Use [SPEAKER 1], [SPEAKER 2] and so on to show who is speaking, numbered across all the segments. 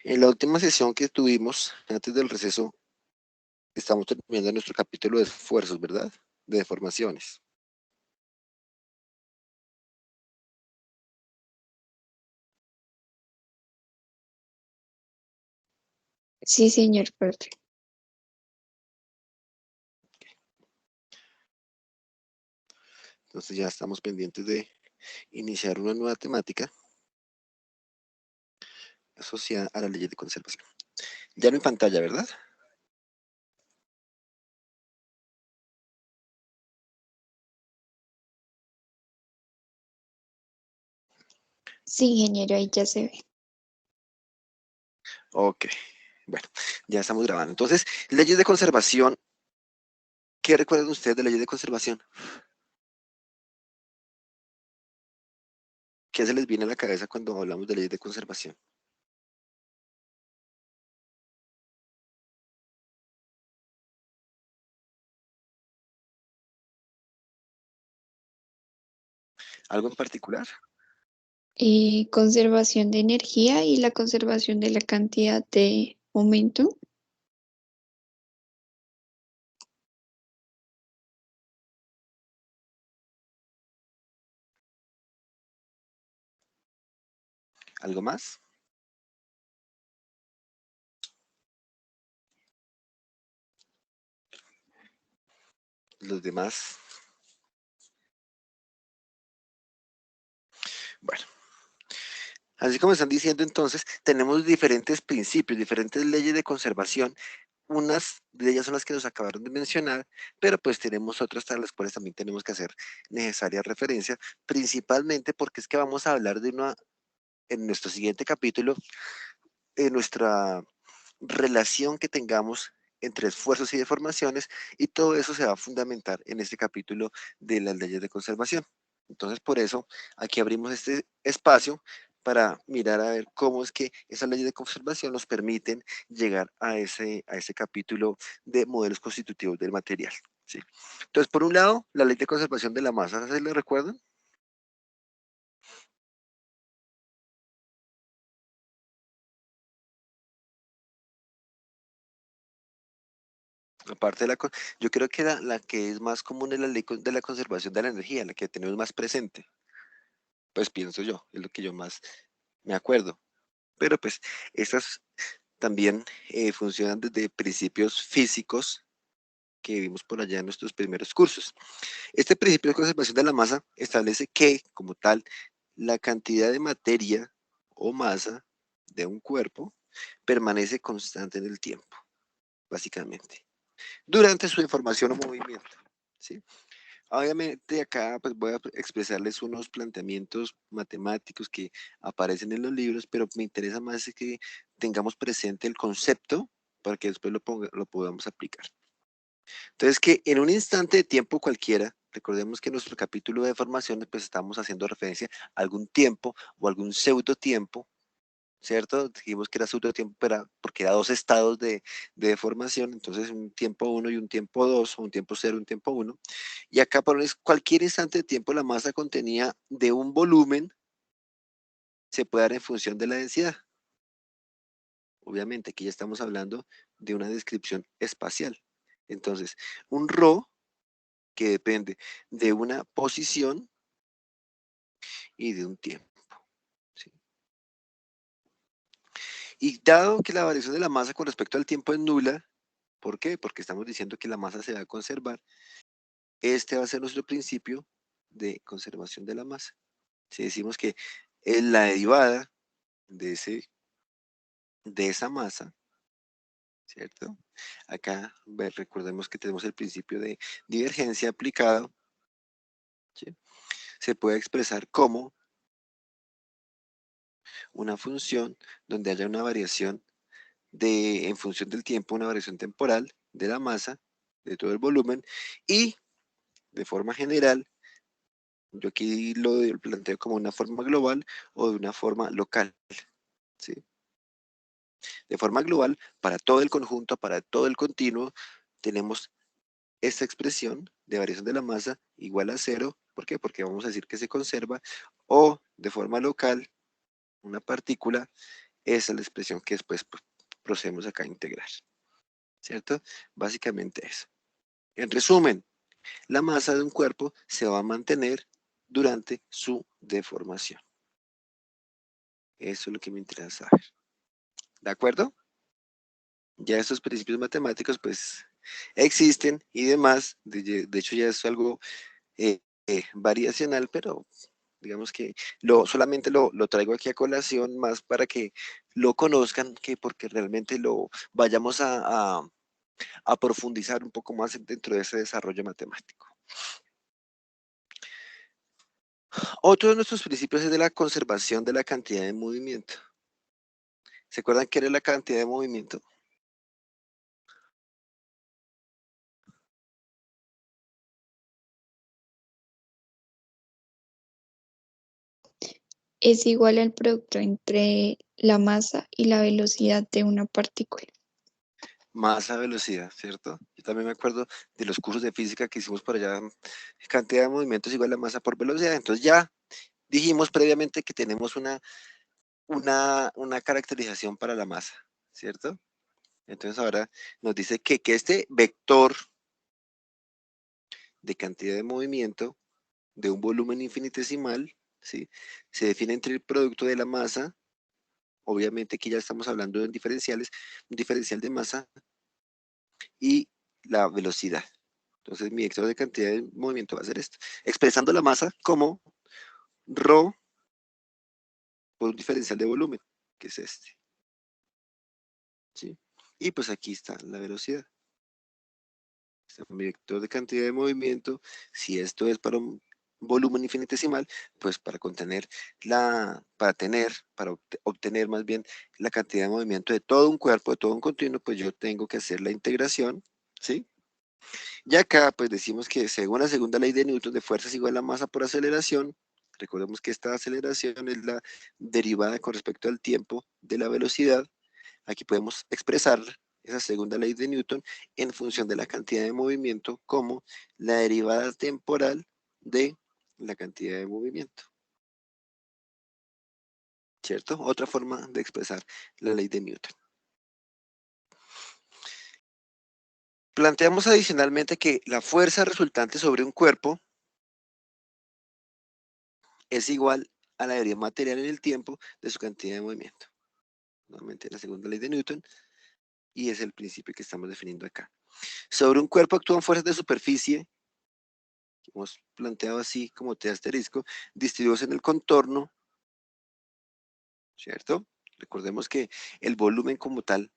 [SPEAKER 1] En la última sesión que tuvimos, antes del receso, estamos terminando nuestro capítulo de esfuerzos, ¿verdad? De deformaciones.
[SPEAKER 2] Sí, señor, profe.
[SPEAKER 1] Entonces ya estamos pendientes de iniciar una nueva temática asociada a la ley de conservación. Ya no en pantalla, ¿verdad?
[SPEAKER 2] Sí, ingeniero, ahí ya se ve.
[SPEAKER 1] Ok, bueno, ya estamos grabando. Entonces, leyes de conservación. ¿Qué recuerdan ustedes de leyes de conservación? ¿Qué se les viene a la cabeza cuando hablamos de leyes de conservación? ¿Algo en particular?
[SPEAKER 2] Conservación de energía y la conservación de la cantidad de momento.
[SPEAKER 1] ¿Algo más? Los demás. Bueno, así como están diciendo entonces, tenemos diferentes principios, diferentes leyes de conservación. Unas de ellas son las que nos acabaron de mencionar, pero pues tenemos otras a las cuales también tenemos que hacer necesaria referencia, principalmente porque es que vamos a hablar de una, en nuestro siguiente capítulo, de nuestra relación que tengamos entre esfuerzos y deformaciones, y todo eso se va a fundamentar en este capítulo de las leyes de conservación. Entonces, por eso, aquí abrimos este espacio para mirar a ver cómo es que esas leyes de conservación nos permiten llegar a ese capítulo de modelos constitutivos del material. ¿Sí? Entonces, por un lado, la ley de conservación de la masa, ¿se le recuerdan? Aparte de yo creo que la que es más común es la ley de la conservación de la energía, la que tenemos más presente. Pues pienso yo, es lo que yo más me acuerdo. Pero pues estas también funcionan desde principios físicos que vimos por allá en nuestros primeros cursos. Este principio de conservación de la masa establece que, como tal, la cantidad de materia o masa de un cuerpo permanece constante en el tiempo, básicamente, durante su deformación o movimiento. ¿Sí? Obviamente acá pues voy a expresarles unos planteamientos matemáticos que aparecen en los libros, pero me interesa más es que tengamos presente el concepto para que después lo podamos aplicar. Entonces, que en un instante de tiempo cualquiera, recordemos que en nuestro capítulo de formación pues estamos haciendo referencia a algún tiempo o algún pseudo tiempo, ¿cierto? Dijimos que era pseudo-tiempo porque era dos estados de deformación, entonces un tiempo uno y un tiempo 2, o un tiempo cero y un tiempo uno. Y acá por cualquier instante de tiempo la masa contenida de un volumen se puede dar en función de la densidad. Obviamente, aquí ya estamos hablando de una descripción espacial. Entonces, un ρ que depende de una posición y de un tiempo. ¿Sí? Y dado que la variación de la masa con respecto al tiempo es nula, ¿por qué? Porque estamos diciendo que la masa se va a conservar. Este va a ser nuestro principio de conservación de la masa. Si decimos que es la derivada de, de esa masa, ¿cierto? Acá recordemos que tenemos el principio de divergencia aplicado, ¿sí? Se puede expresar como una función donde haya una variación en función del tiempo, una variación temporal de la masa, de todo el volumen, y de forma general, yo aquí lo planteo como una forma global o de una forma local, ¿sí? De forma global, para todo el conjunto, para todo el continuo, tenemos esta expresión de variación de la masa igual a cero. ¿Por qué? Porque vamos a decir que se conserva. O de forma local, una partícula Esa es la expresión que después procedemos acá a integrar, ¿cierto? Básicamente eso. En resumen, la masa de un cuerpo se va a mantener durante su deformación. Eso es lo que me interesa saber. ¿De acuerdo? Ya estos principios matemáticos pues existen y demás. De hecho ya es algo variacional, pero digamos que solamente lo traigo aquí a colación más para que lo conozcan, que porque realmente lo vayamos a profundizar un poco más dentro de ese desarrollo matemático. Otro de nuestros principios es de la conservación de la cantidad de movimiento. ¿Se acuerdan qué era la cantidad de movimiento?
[SPEAKER 2] Es igual al producto entre la masa y la velocidad de una partícula.
[SPEAKER 1] Masa, velocidad, ¿cierto? Yo también me acuerdo de los cursos de física que hicimos por allá, cantidad de movimientos igual a masa por velocidad. Entonces ya dijimos previamente que tenemos una caracterización para la masa, ¿cierto? Entonces ahora nos dice que este vector de cantidad de movimiento de un volumen infinitesimal, ¿sí? Se define entre el producto de la masa, obviamente que ya estamos hablando de diferenciales, un diferencial de masa y la velocidad. Entonces mi vector de cantidad de movimiento va a ser esto, expresando la masa como ρ por un diferencial de volumen, que es este, ¿sí? Y pues aquí está la velocidad. Mi vector de cantidad de movimiento, si esto es para un volumen infinitesimal, pues para obtener más bien la cantidad de movimiento de todo un cuerpo, de todo un continuo, pues yo tengo que hacer la integración, ¿sí? Y acá pues decimos que según la segunda ley de Newton de fuerza es igual a masa por aceleración. Recordemos que esta aceleración es la derivada con respecto al tiempo de la velocidad. Aquí podemos expresar esa segunda ley de Newton en función de la cantidad de movimiento como la derivada temporal de la cantidad de movimiento. ¿Cierto? Otra forma de expresar la ley de Newton. Planteamos adicionalmente que la fuerza resultante sobre un cuerpo es igual a la derivada material en el tiempo de su cantidad de movimiento. Nuevamente la segunda ley de Newton y es el principio que estamos definiendo acá. Sobre un cuerpo actúan fuerzas de superficie, que hemos planteado así como T asterisco, distribuidos en el contorno, ¿cierto? Recordemos que el volumen como tal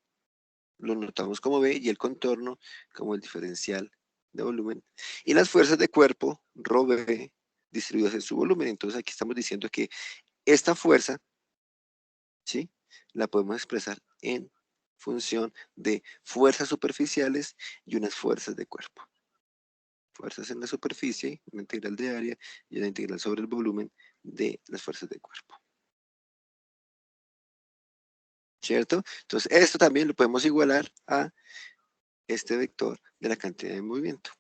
[SPEAKER 1] lo notamos como B y el contorno como el diferencial de volumen. Y las fuerzas de cuerpo, ρB, distribuidas en su volumen. Entonces aquí estamos diciendo que esta fuerza, ¿sí? La podemos expresar en función de fuerzas superficiales y unas fuerzas de cuerpo. Fuerzas en la superficie, una integral de área y una integral sobre el volumen de las fuerzas de cuerpo. ¿Cierto? Entonces, esto también lo podemos igualar a este vector de la cantidad de movimiento.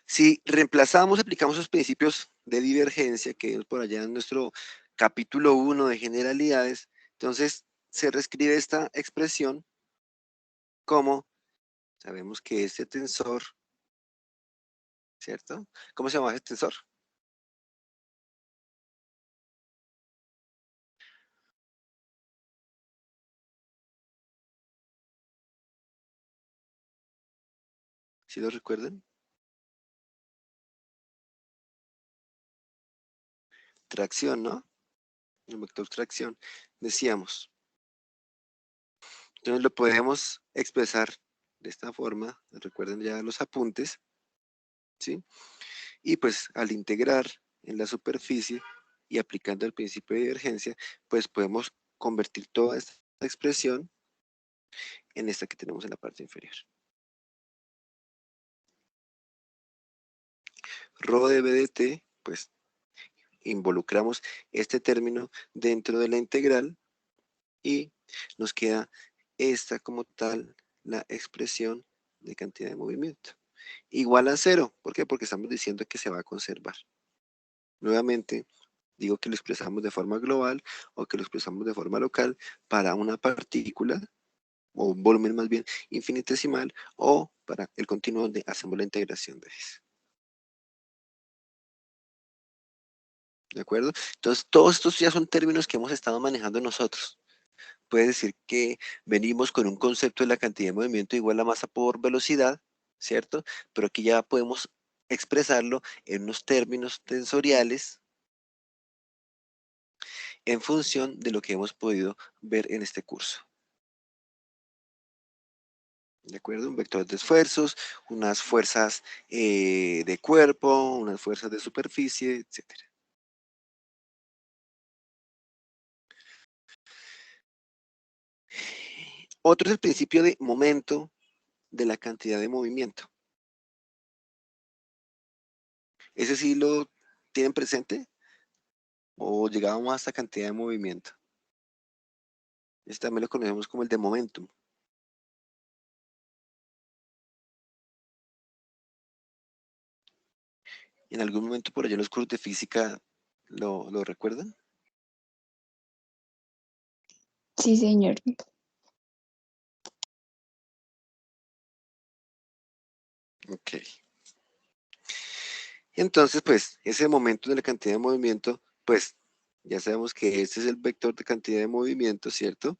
[SPEAKER 1] Si reemplazamos, aplicamos los principios de divergencia que vimos por allá en nuestro capítulo 1 de generalidades, entonces se reescribe esta expresión como, sabemos que este tensor, ¿cierto? ¿Cómo se llama este tensor? ¿Sí lo recuerdan? Tracción, ¿no? El vector tracción, decíamos. Entonces lo podemos expresar de esta forma, recuerden ya los apuntes, ¿sí? Y pues al integrar en la superficie y aplicando el principio de divergencia, pues podemos convertir toda esta expresión en esta que tenemos en la parte inferior. Rho de b de t, pues involucramos este término dentro de la integral y nos queda esta como tal, la expresión de cantidad de movimiento. Igual a cero. ¿Por qué? Porque estamos diciendo que se va a conservar. Nuevamente, digo que lo expresamos de forma global o que lo expresamos de forma local para una partícula, o un volumen más bien infinitesimal, o para el continuo donde hacemos la integración de eso. ¿De acuerdo? Entonces, todos estos ya son términos que hemos estado manejando nosotros. Puede decir que venimos con un concepto de la cantidad de movimiento igual a masa por velocidad, ¿cierto? Pero aquí ya podemos expresarlo en unos términos tensoriales en función de lo que hemos podido ver en este curso. ¿De acuerdo? Un vector de esfuerzos, unas fuerzas de cuerpo, unas fuerzas de superficie, etcétera. Otro es el principio de momento de la cantidad de movimiento. ¿Ese sí lo tienen presente? ¿O llegábamos a esta cantidad de movimiento? Este también lo conocemos como el de momentum. En algún momento por allá en los cursos de física lo recuerdan.
[SPEAKER 2] Sí, señor.
[SPEAKER 1] Ok. Entonces, pues, ese momento de la cantidad de movimiento, pues, ya sabemos que este es el vector de cantidad de movimiento, ¿cierto?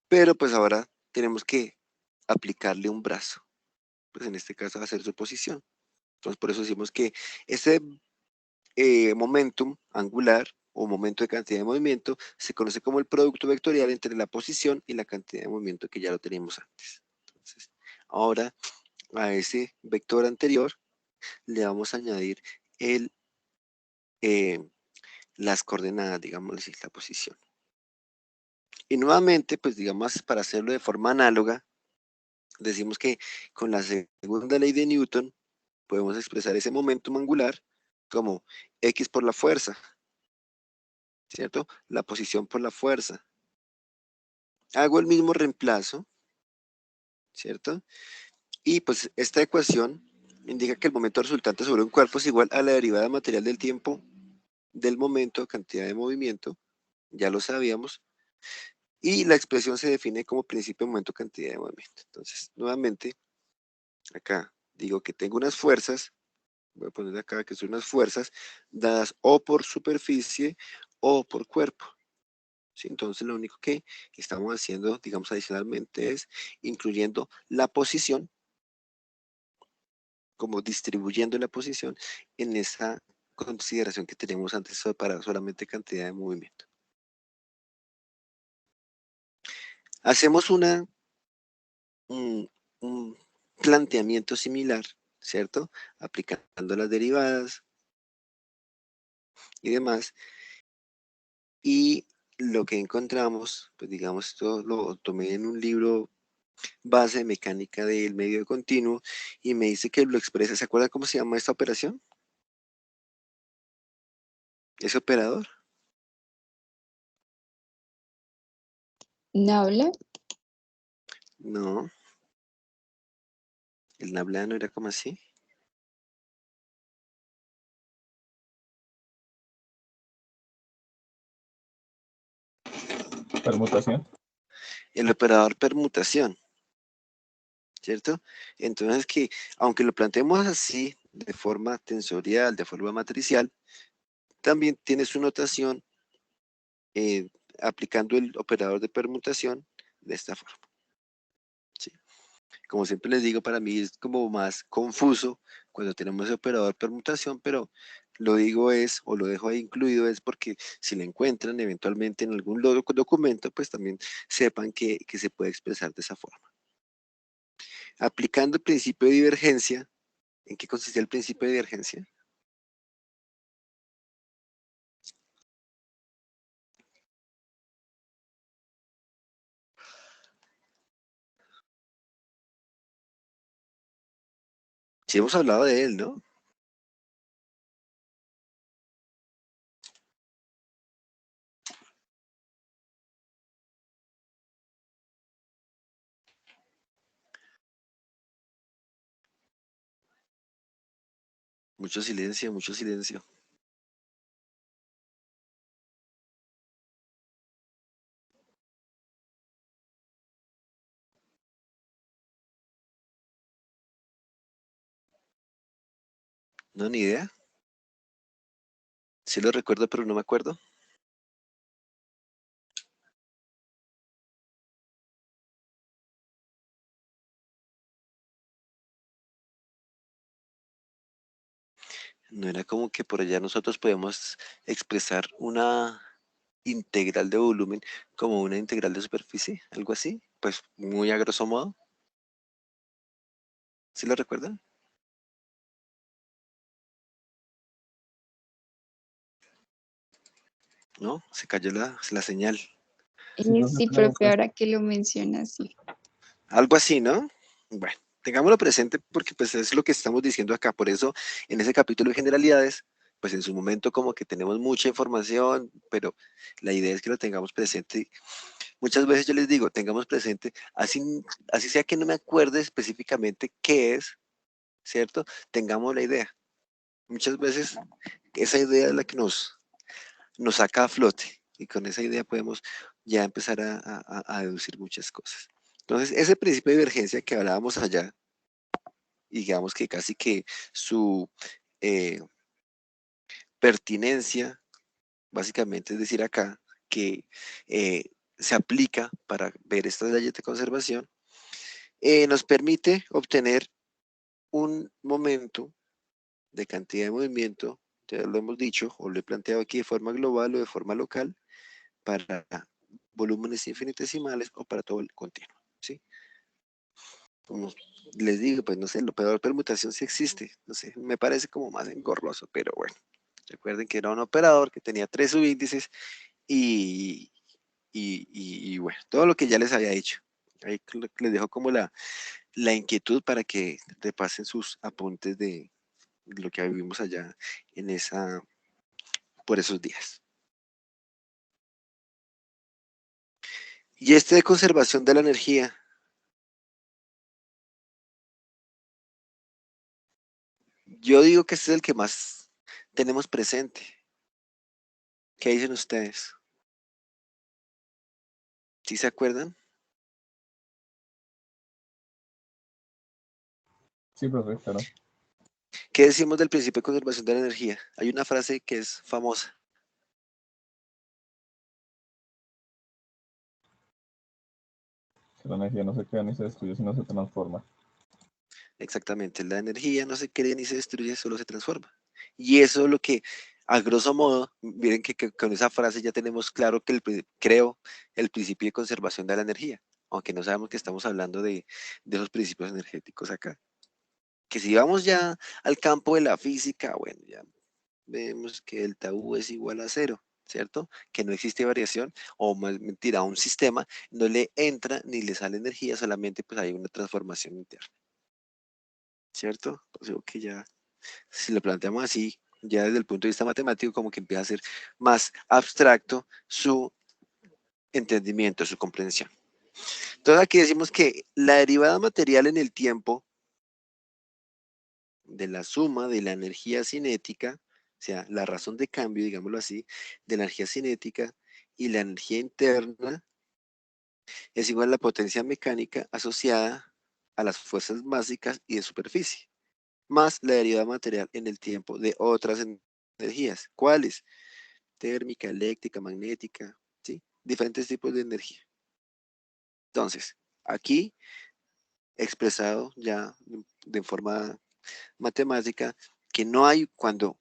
[SPEAKER 1] Pero pues ahora tenemos que aplicarle un brazo. Pues en este caso va a ser su posición. Entonces, por eso decimos que ese momentum angular o momento de cantidad de movimiento se conoce como el producto vectorial entre la posición y la cantidad de movimiento que ya lo teníamos antes. Entonces, ahora a ese vector anterior le vamos a añadir el, eh, las coordenadas, digamos así, la posición. Y nuevamente, pues digamos, para hacerlo de forma análoga, decimos que con la segunda ley de Newton podemos expresar ese momentum angular como X por la fuerza, ¿cierto? La posición por la fuerza. Hago el mismo reemplazo, ¿cierto? Y pues esta ecuación indica que el momento resultante sobre un cuerpo es igual a la derivada material del tiempo del momento, cantidad de movimiento, ya lo sabíamos, y la expresión se define como principio de momento, cantidad de movimiento. Entonces, nuevamente, acá digo que tengo unas fuerzas, voy a poner acá que son unas fuerzas dadas o por superficie o por cuerpo. ¿Sí? Entonces, lo único que estamos haciendo, digamos, adicionalmente es incluyendo la posición, como distribuyendo la posición en esa consideración que tenemos antes para solamente cantidad de movimiento. Hacemos un planteamiento similar, ¿cierto? Aplicando las derivadas y demás. Y lo que encontramos, pues digamos, esto lo tomé en un libro base de mecánica del medio continuo y me dice que lo expresa. ¿Se acuerda cómo se llama esta operación? ¿Ese operador?
[SPEAKER 2] Nabla.
[SPEAKER 1] No, el nabla no era como así.
[SPEAKER 3] Permutación.
[SPEAKER 1] El operador permutación, ¿cierto? Entonces que, aunque lo planteemos así, de forma tensorial, de forma matricial, también tiene su notación eh, aplicando el operador de permutación de esta forma. ¿Sí? Como siempre les digo, para mí es como más confuso cuando tenemos el operador de permutación, pero lo digo es, o lo dejo ahí incluido, es porque si lo encuentran eventualmente en algún documento, pues también sepan que se puede expresar de esa forma. Aplicando el principio de divergencia, ¿en qué consiste el principio de divergencia? Sí hemos hablado de él, ¿no? Mucho silencio, mucho silencio. No, ni idea. Sí lo recuerdo, pero no me acuerdo. No era como que por allá nosotros podemos expresar una integral de volumen como una integral de superficie, algo así. Pues muy a grosso modo. ¿Sí lo recuerdan? ¿No? Se cayó la señal.
[SPEAKER 3] Sí, profe,
[SPEAKER 2] Sí,
[SPEAKER 3] pero
[SPEAKER 2] profe,
[SPEAKER 3] pues,
[SPEAKER 2] ahora que lo mencionas, sí.
[SPEAKER 1] Algo así, ¿no? Bueno, tengámoslo presente porque pues es lo que estamos diciendo acá. Por eso, en ese capítulo de generalidades, pues en su momento como que tenemos mucha información, pero la idea es que lo tengamos presente. Muchas veces yo les digo, tengamos presente, así sea que no me acuerde específicamente qué es, ¿cierto? Tengamos la idea. Muchas veces esa idea es la que nos saca a flote y con esa idea podemos ya empezar a deducir muchas cosas. Entonces, ese principio de divergencia que hablábamos allá, y digamos que casi que su eh, pertinencia, básicamente es decir acá, que eh, se aplica para ver estas leyes de conservación, nos permite obtener un momento de cantidad de movimiento, ya lo hemos dicho, o lo he planteado aquí de forma global o de forma local, para volúmenes infinitesimales o para todo el continuo, ¿sí? Como les digo, pues no sé, el operador permutación sí existe, no sé, me parece como más engorroso, pero bueno, recuerden que era un operador que tenía 3 subíndices y, y bueno, todo lo que ya les había dicho. Ahí les dejo como la inquietud para que repasen sus apuntes de lo que vivimos allá en por esos días. Y este de conservación de la energía, yo digo que este es el que más tenemos presente. ¿Qué dicen ustedes? ¿Sí se acuerdan?
[SPEAKER 3] sí, profe, claro.
[SPEAKER 1] ¿Qué decimos del principio de conservación de la energía? Hay una frase que es famosa.
[SPEAKER 3] Que la energía no se crea ni se destruye, sino se transforma.
[SPEAKER 1] Exactamente, la energía no se crea ni se destruye, solo se transforma. Y eso es lo que, a grosso modo, miren que con esa frase ya tenemos claro que creo el principio de conservación de la energía, aunque no sabemos que estamos hablando de esos principios energéticos acá. Que si vamos ya al campo de la física, bueno, ya vemos que el U es igual a cero, ¿cierto? Que no existe variación, o más mentira, a un sistema no le entra ni le sale energía, solamente pues hay una transformación interna, ¿cierto? O sea, que ya, si lo planteamos así, ya desde el punto de vista matemático, como que empieza a ser más abstracto su entendimiento, su comprensión. Entonces aquí decimos que la derivada material en el tiempo de la suma de la energía cinética, o sea, la razón de cambio, digámoslo así, de la energía cinética y la energía interna es igual a la potencia mecánica asociada a las fuerzas básicas y de superficie, más la derivada material en el tiempo de otras energías. ¿Cuáles? Térmica, eléctrica, magnética, ¿sí? Diferentes tipos de energía. Entonces, aquí expresado ya de forma matemática, que no hay cuando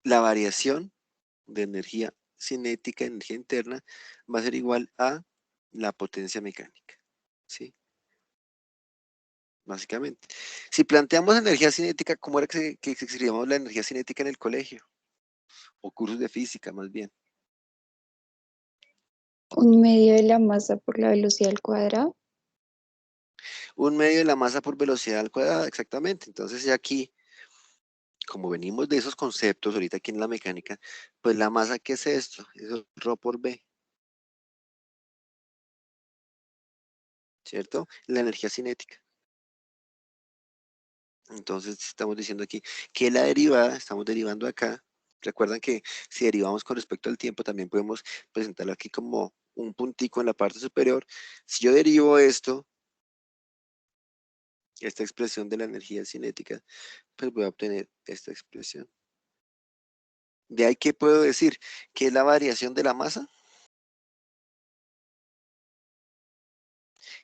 [SPEAKER 1] la variación de energía cinética, energía interna, va a ser igual a la potencia mecánica, ¿sí? Básicamente. Si planteamos energía cinética, ¿cómo era que escribíamos la energía cinética en el colegio? O cursos de física, más bien.
[SPEAKER 2] Un medio de la masa por la velocidad al cuadrado.
[SPEAKER 1] Un medio de la masa por velocidad al cuadrado, exactamente. Entonces, ya aquí, como venimos de esos conceptos ahorita aquí en la mecánica, pues la masa, ¿qué es esto? Eso es ρ por B, ¿cierto? La energía cinética. Entonces estamos diciendo aquí que la derivada, estamos derivando acá. Recuerdan que si derivamos con respecto al tiempo, también podemos presentarlo aquí como un puntico en la parte superior. Si yo derivo esto esta expresión de la energía cinética, pues voy a obtener esta expresión. De ahí, ¿qué puedo decir? ¿Qué es la variación de la masa?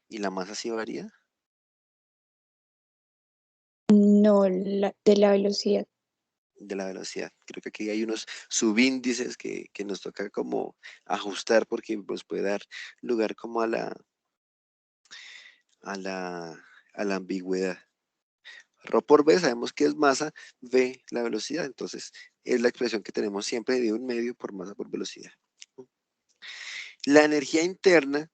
[SPEAKER 1] ¿Y la masa sí varía?
[SPEAKER 2] No, de la velocidad.
[SPEAKER 1] De la velocidad. Creo que aquí hay unos subíndices que nos toca como ajustar porque nos puede dar lugar como a la, a la ambigüedad. Rho por B sabemos que es masa, V la velocidad, entonces es la expresión que tenemos siempre de 1/2 por masa por velocidad. La energía interna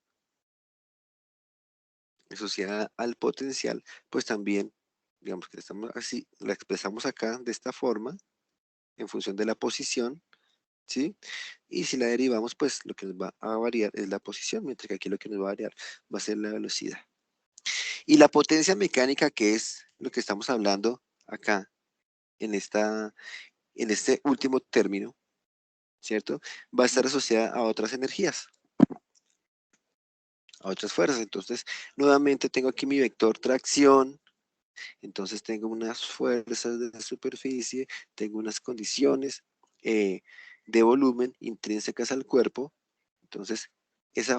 [SPEAKER 1] asociada al potencial, pues también, digamos que estamos así, la expresamos acá de esta forma, en función de la posición, ¿sí? Y si la derivamos, pues lo que nos va a variar es la posición, mientras que aquí lo que nos va a variar va a ser la velocidad. Y la potencia mecánica, que es lo que estamos hablando acá, en este último término, ¿cierto? Va a estar asociada a otras energías, a otras fuerzas. Entonces, nuevamente tengo aquí mi vector tracción, entonces tengo unas fuerzas de superficie, tengo unas condiciones de volumen intrínsecas al cuerpo, entonces esa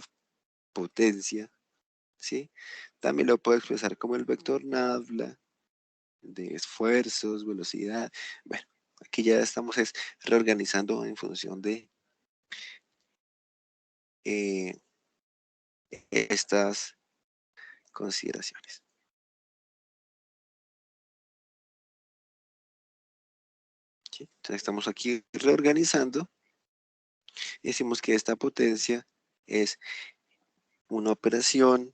[SPEAKER 1] potencia, ¿sí? También lo puedo expresar como el vector nabla de esfuerzos, velocidad. Bueno, aquí ya estamos reorganizando en función de eh, estas consideraciones. ¿Sí? Entonces estamos aquí reorganizando y decimos que esta potencia es una operación,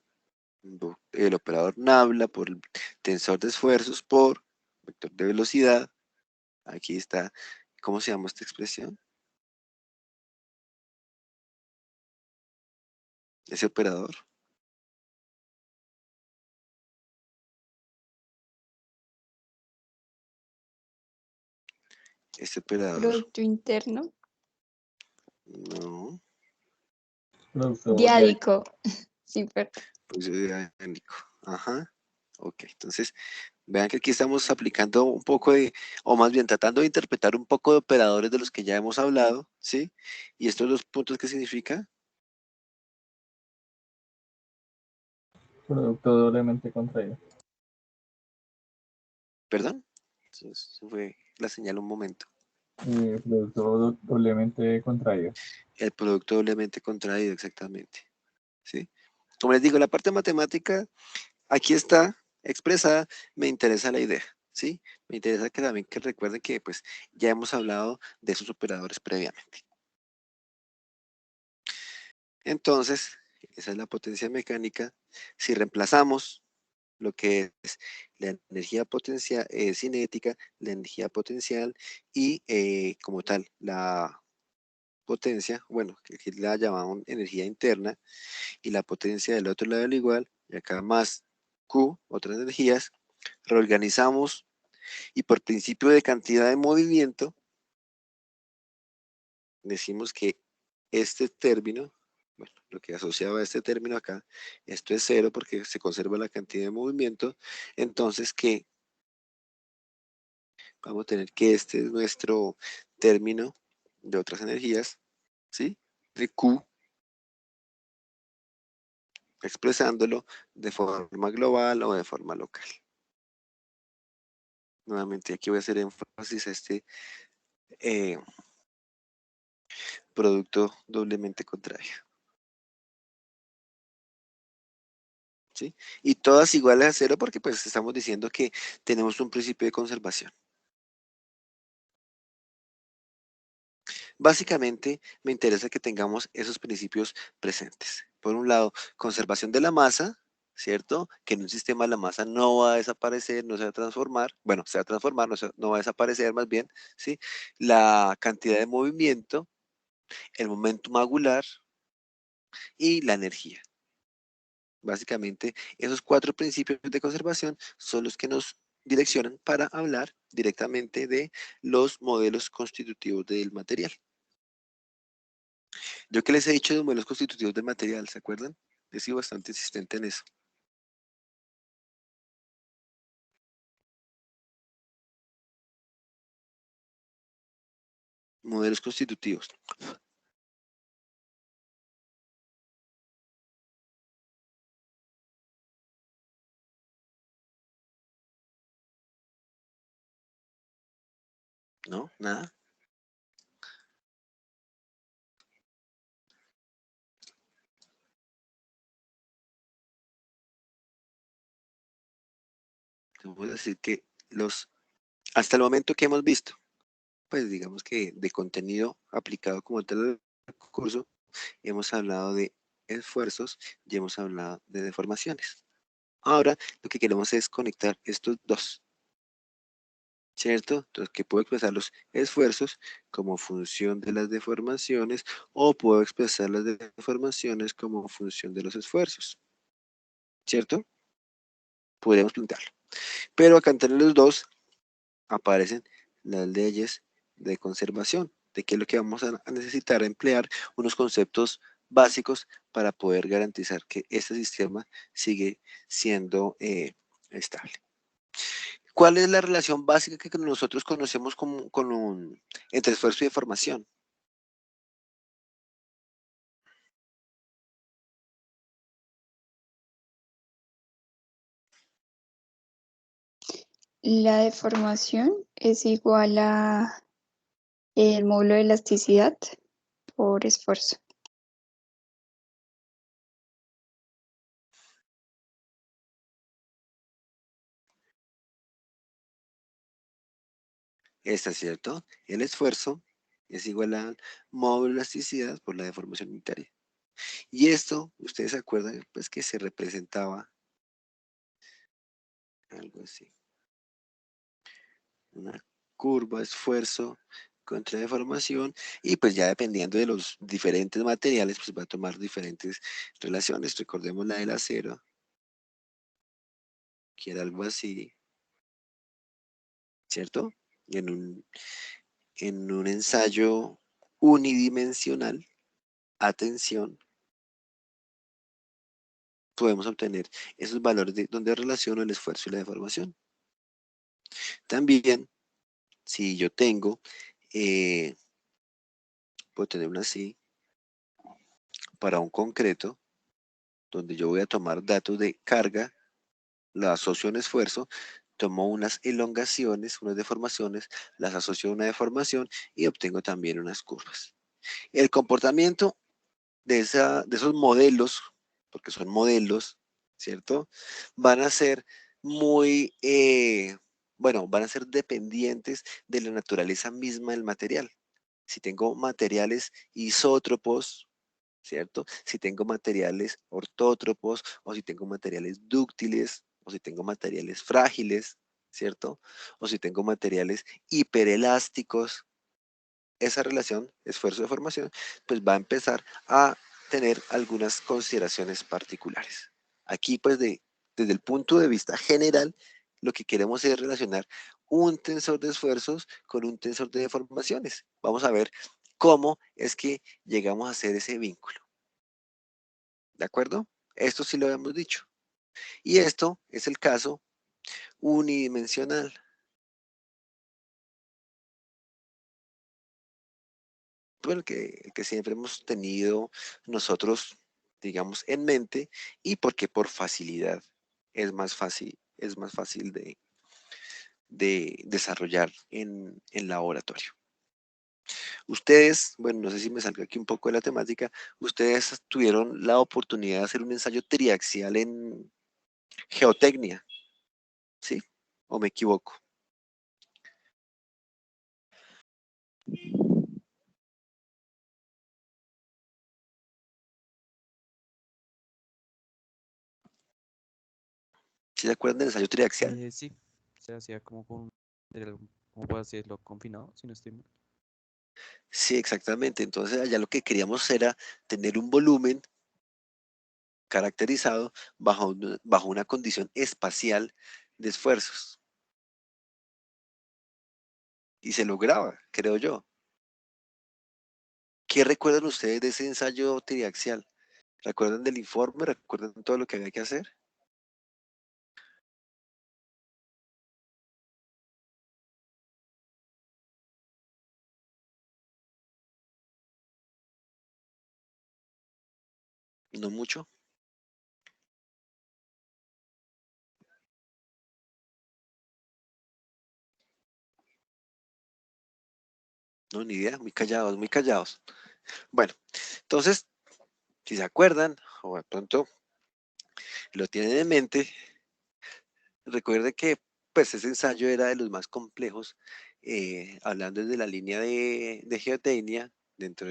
[SPEAKER 1] el operador nabla por el tensor de esfuerzos por vector de velocidad. Aquí está, ¿cómo se llama esta expresión? Ese operador. Este operador.
[SPEAKER 2] Producto interno.
[SPEAKER 1] No,
[SPEAKER 3] Producto diádico.
[SPEAKER 2] Diádico. Sí, perdón.
[SPEAKER 1] pues dinámico. Ajá. Ok, entonces vean que aquí estamos aplicando un poco de, o más bien tratando de interpretar un poco de operadores de los que ya hemos hablado, ¿sí? Y estos dos puntos, ¿qué significa?
[SPEAKER 3] Producto doblemente contraído.
[SPEAKER 1] ¿Perdón? Entonces, se fue la señal un momento.
[SPEAKER 3] Producto doblemente contraído.
[SPEAKER 1] El producto doblemente contraído, exactamente. ¿Sí? Como les digo, la parte matemática aquí está expresada, me interesa la idea, ¿sí? Me interesa que también que recuerden que pues ya hemos hablado de esos operadores previamente. Entonces, esa es la potencia mecánica. Si reemplazamos lo que es la energía potencial, cinética, la energía potencial y como tal la potencia, bueno, que aquí la llamamos energía interna y la potencia del otro lado al igual, y acá más Q, otras energías, reorganizamos y por principio de cantidad de movimiento decimos que este término, bueno, lo que asociaba a este término acá, esto es cero porque se conserva la cantidad de movimiento, entonces que vamos a tener que este es nuestro término de otras energías, ¿sí? De Q, expresándolo de forma global o de forma local. Nuevamente aquí voy a hacer énfasis a este eh, producto doblemente contrario. ¿Sí? Y todas iguales a cero porque pues estamos diciendo que tenemos un principio de conservación. Básicamente me interesa que tengamos esos principios presentes. Por un lado, conservación de la masa, ¿cierto? Que en un sistema la masa no va a desaparecer, no se va a transformar, bueno, se va a transformar, no va a desaparecer más bien, ¿sí? La cantidad de movimiento, el momentum angular y la energía. Básicamente, esos 4 principios de conservación son los que nos direccionan para hablar directamente de los modelos constitutivos del material. Yo que les he dicho de modelos constitutivos del material, ¿se acuerdan? He sido bastante insistente en eso. Modelos constitutivos. ¿No? Nada. Te voy a decir que hasta el momento que hemos visto, pues digamos que de contenido aplicado como tal al curso, hemos hablado de esfuerzos y hemos hablado de deformaciones. Ahora lo que queremos es conectar estos dos, ¿cierto? Entonces, que puedo expresar los esfuerzos como función de las deformaciones o puedo expresar las deformaciones como función de los esfuerzos, ¿cierto? Podríamos plantearlo. Pero acá entre los dos aparecen las leyes de conservación, de qué es lo que vamos a necesitar emplear unos conceptos básicos para poder garantizar que este sistema sigue siendo estable. ¿Cuál es la relación básica que nosotros conocemos entre esfuerzo y deformación?
[SPEAKER 2] La deformación es igual a el módulo de elasticidad por esfuerzo.
[SPEAKER 1] ¿Está cierto? El esfuerzo es igual al módulo de elasticidad por la deformación unitaria. Y esto, ustedes se acuerdan, pues que se representaba algo así. Una curva, esfuerzo contra deformación, y pues ya dependiendo de los diferentes materiales, pues va a tomar diferentes relaciones. Recordemos la del acero, que era algo así, ¿cierto? En un ensayo unidimensional, atención, podemos obtener esos valores donde relaciono el esfuerzo y la deformación. También, si yo puedo tener una así, para un concreto, donde yo voy a tomar datos de carga, la asocio a un esfuerzo, tomo unas elongaciones, unas deformaciones, las asocio a una deformación y obtengo también unas curvas. El comportamiento de esos modelos, porque son modelos, ¿cierto? Van a ser muy, bueno, van a ser dependientes de la naturaleza misma del material. Si tengo materiales isótropos, ¿cierto? Si tengo materiales ortótropos o si tengo materiales dúctiles o si tengo materiales frágiles, ¿cierto? O si tengo materiales hiperelásticos, esa relación esfuerzo-deformación, pues va a empezar a tener algunas consideraciones particulares. Aquí, pues, desde el punto de vista general, lo que queremos es relacionar un tensor de esfuerzos con un tensor de deformaciones. Vamos a ver cómo es que llegamos a hacer ese vínculo. ¿De acuerdo? Esto sí lo habíamos dicho. Y esto es el caso unidimensional. Bueno, el que siempre hemos tenido nosotros, digamos, en mente, y porque por facilidad es más fácil de desarrollar en laboratorio. Ustedes, bueno, no sé si me salga aquí un poco de la temática, ustedes tuvieron la oportunidad de hacer un ensayo triaxial en geotecnia, ¿sí? ¿O me equivoco? ¿Sí se acuerdan del ensayo triaxial?
[SPEAKER 4] Sí, se hacía como con material, ¿cómo puedo decirlo? Confinado, si no estoy mal.
[SPEAKER 1] Sí, exactamente. Entonces allá lo que queríamos era tener un volumen caracterizado bajo una condición espacial de esfuerzos. Y se lograba, creo yo. ¿Qué recuerdan ustedes de ese ensayo triaxial? ¿Recuerdan del informe? ¿Recuerdan todo lo que había que hacer? No mucho. No, ni idea, muy callados, muy callados. Bueno, entonces, si se acuerdan, o de pronto lo tienen en mente, recuerde que pues ese ensayo era de los más complejos, hablando desde la línea de geotecnia, dentro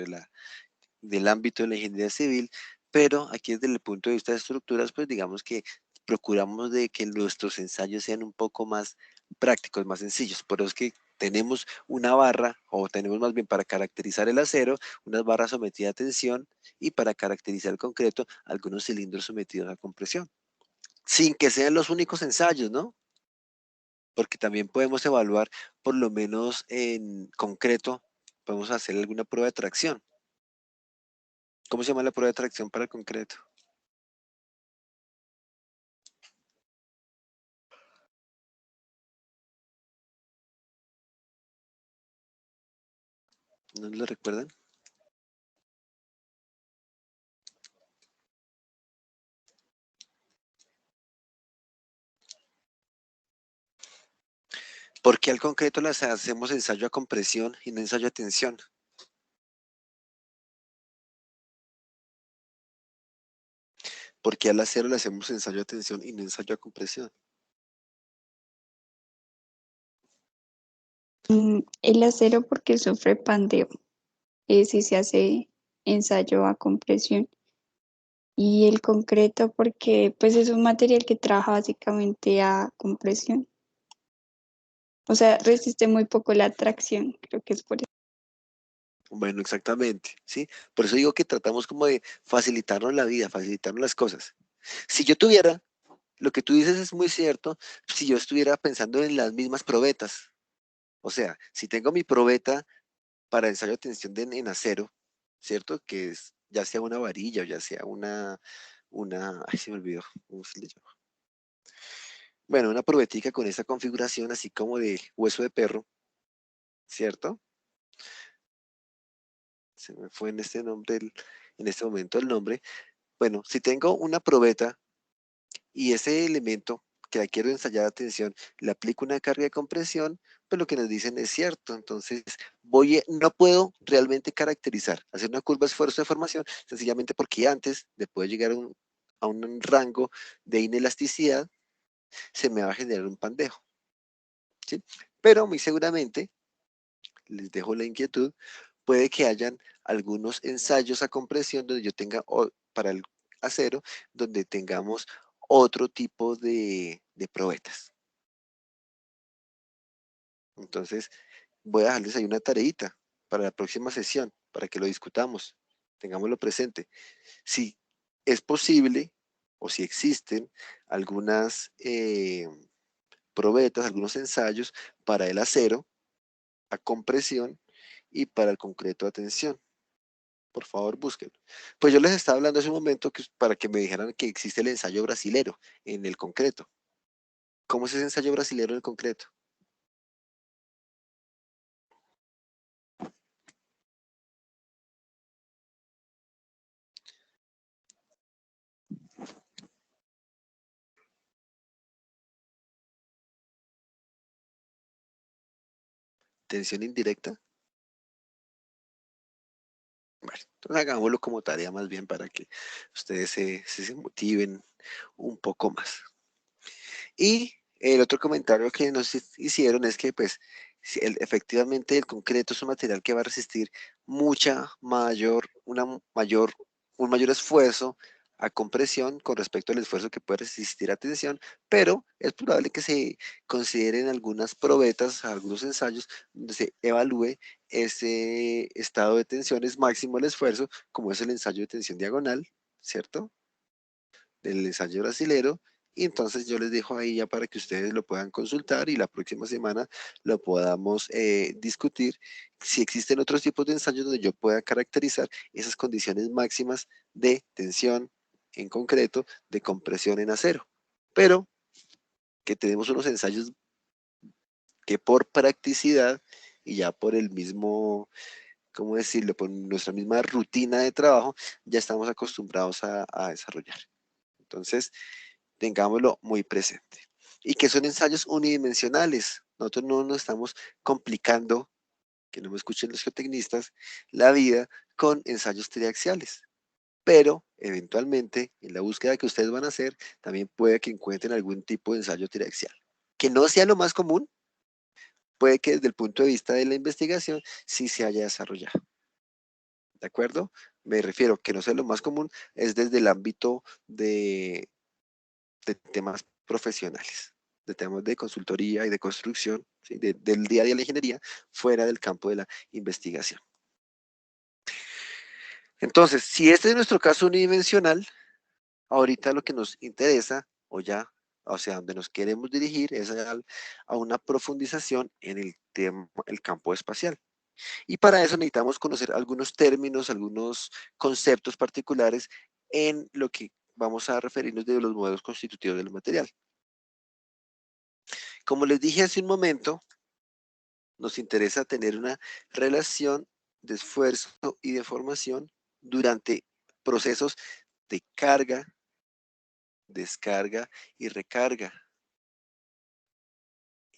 [SPEAKER 1] del ámbito de la ingeniería civil, pero aquí desde el punto de vista de estructuras, pues digamos que procuramos de que nuestros ensayos sean un poco más prácticos, más sencillos. Por eso es que tenemos una barra, o tenemos más bien para caracterizar el acero, unas barras sometidas a tensión, y para caracterizar el concreto, algunos cilindros sometidos a compresión. Sin que sean los únicos ensayos, ¿no? Porque también podemos evaluar, por lo menos en concreto, podemos hacer alguna prueba de tracción. ¿Cómo se llama la prueba de tracción para el concreto? ¿No lo recuerdan? ¿Por qué al concreto le hacemos ensayo a compresión y no ensayo a tensión? ¿Por qué al acero le hacemos ensayo a tensión y no ensayo a compresión?
[SPEAKER 2] El acero porque sufre pandeo, si se hace ensayo a compresión. Y el concreto porque pues es un material que trabaja básicamente a compresión. O sea, resiste muy poco la tracción, creo que es por eso.
[SPEAKER 1] Bueno, exactamente, ¿sí? Por eso digo que tratamos como de facilitarnos la vida, facilitarnos las cosas. Si yo tuviera, lo que tú dices es muy cierto, si yo estuviera pensando en las mismas probetas, o sea, si tengo mi probeta para ensayo de tensión en acero, ¿cierto? Que es ya sea una varilla o ya sea ay, se me olvidó, ¿cómo se le llama? Bueno, una probetica con esa configuración así como de hueso de perro, ¿cierto? Se me fue en este nombre, en este momento el nombre. Bueno, si tengo una probeta y ese elemento que la quiero ensayar a tensión, le aplico una carga de compresión, pues lo que nos dicen es cierto. Entonces, no puedo realmente caracterizar, hacer una curva de esfuerzo de formación, sencillamente porque antes de poder llegar a un rango de inelasticidad, se me va a generar un pandejo, ¿sí? Pero muy seguramente, les dejo la inquietud, puede que hayan algunos ensayos a compresión donde yo tenga, para el acero, donde tengamos otro tipo de probetas. Entonces, voy a dejarles ahí una tareita para la próxima sesión, para que lo discutamos, tengámoslo presente. Si es posible o si existen algunas probetas, algunos ensayos para el acero a compresión y para el concreto a tensión. Por favor, búsquenlo. Pues yo les estaba hablando hace un momento para que me dijeran que existe el ensayo brasilero en el concreto. ¿Cómo es ese ensayo brasilero en el concreto? ¿Tensión indirecta? Bueno, entonces hagámoslo como tarea más bien para que ustedes se motiven un poco más. Y el otro comentario que nos hicieron es que, pues, si efectivamente el concreto es un material que va a resistir un mayor esfuerzo a compresión con respecto al esfuerzo que puede resistir a tensión, pero es probable que se consideren algunas probetas, algunos ensayos, donde se evalúe ese estado de tensión es máximo el esfuerzo, como es el ensayo de tensión diagonal, ¿cierto? Del ensayo brasilero. Y entonces yo les dejo ahí ya para que ustedes lo puedan consultar y la próxima semana lo podamos discutir si existen otros tipos de ensayos donde yo pueda caracterizar esas condiciones máximas de tensión en concreto, de compresión en acero. Pero que tenemos unos ensayos que por practicidad y ya por el mismo ¿cómo decirlo? Por nuestra misma rutina de trabajo, ya estamos acostumbrados a desarrollar. Entonces, tengámoslo muy presente. Y que son ensayos unidimensionales. Nosotros no nos estamos complicando, que no me escuchen los geotecnistas, la vida con ensayos triaxiales. Pero, eventualmente, en la búsqueda que ustedes van a hacer, también puede que encuentren algún tipo de ensayo triaxial. Que no sea lo más común, puede que desde el punto de vista de la investigación sí se haya desarrollado. ¿De acuerdo? Me refiero que no sea lo más común, es desde el ámbito de temas profesionales, de temas de consultoría y de construcción, ¿sí? Del día a día de la ingeniería, fuera del campo de la investigación. Entonces, si este es nuestro caso unidimensional, ahorita lo que nos interesa, o sea, donde nos queremos dirigir es a una profundización en el tema, el campo espacial. Y para eso necesitamos conocer algunos términos, algunos conceptos particulares en lo que vamos a referirnos de los modelos constitutivos del material. Como les dije hace un momento, nos interesa tener una relación de esfuerzo y de formación durante procesos de carga, descarga y recarga.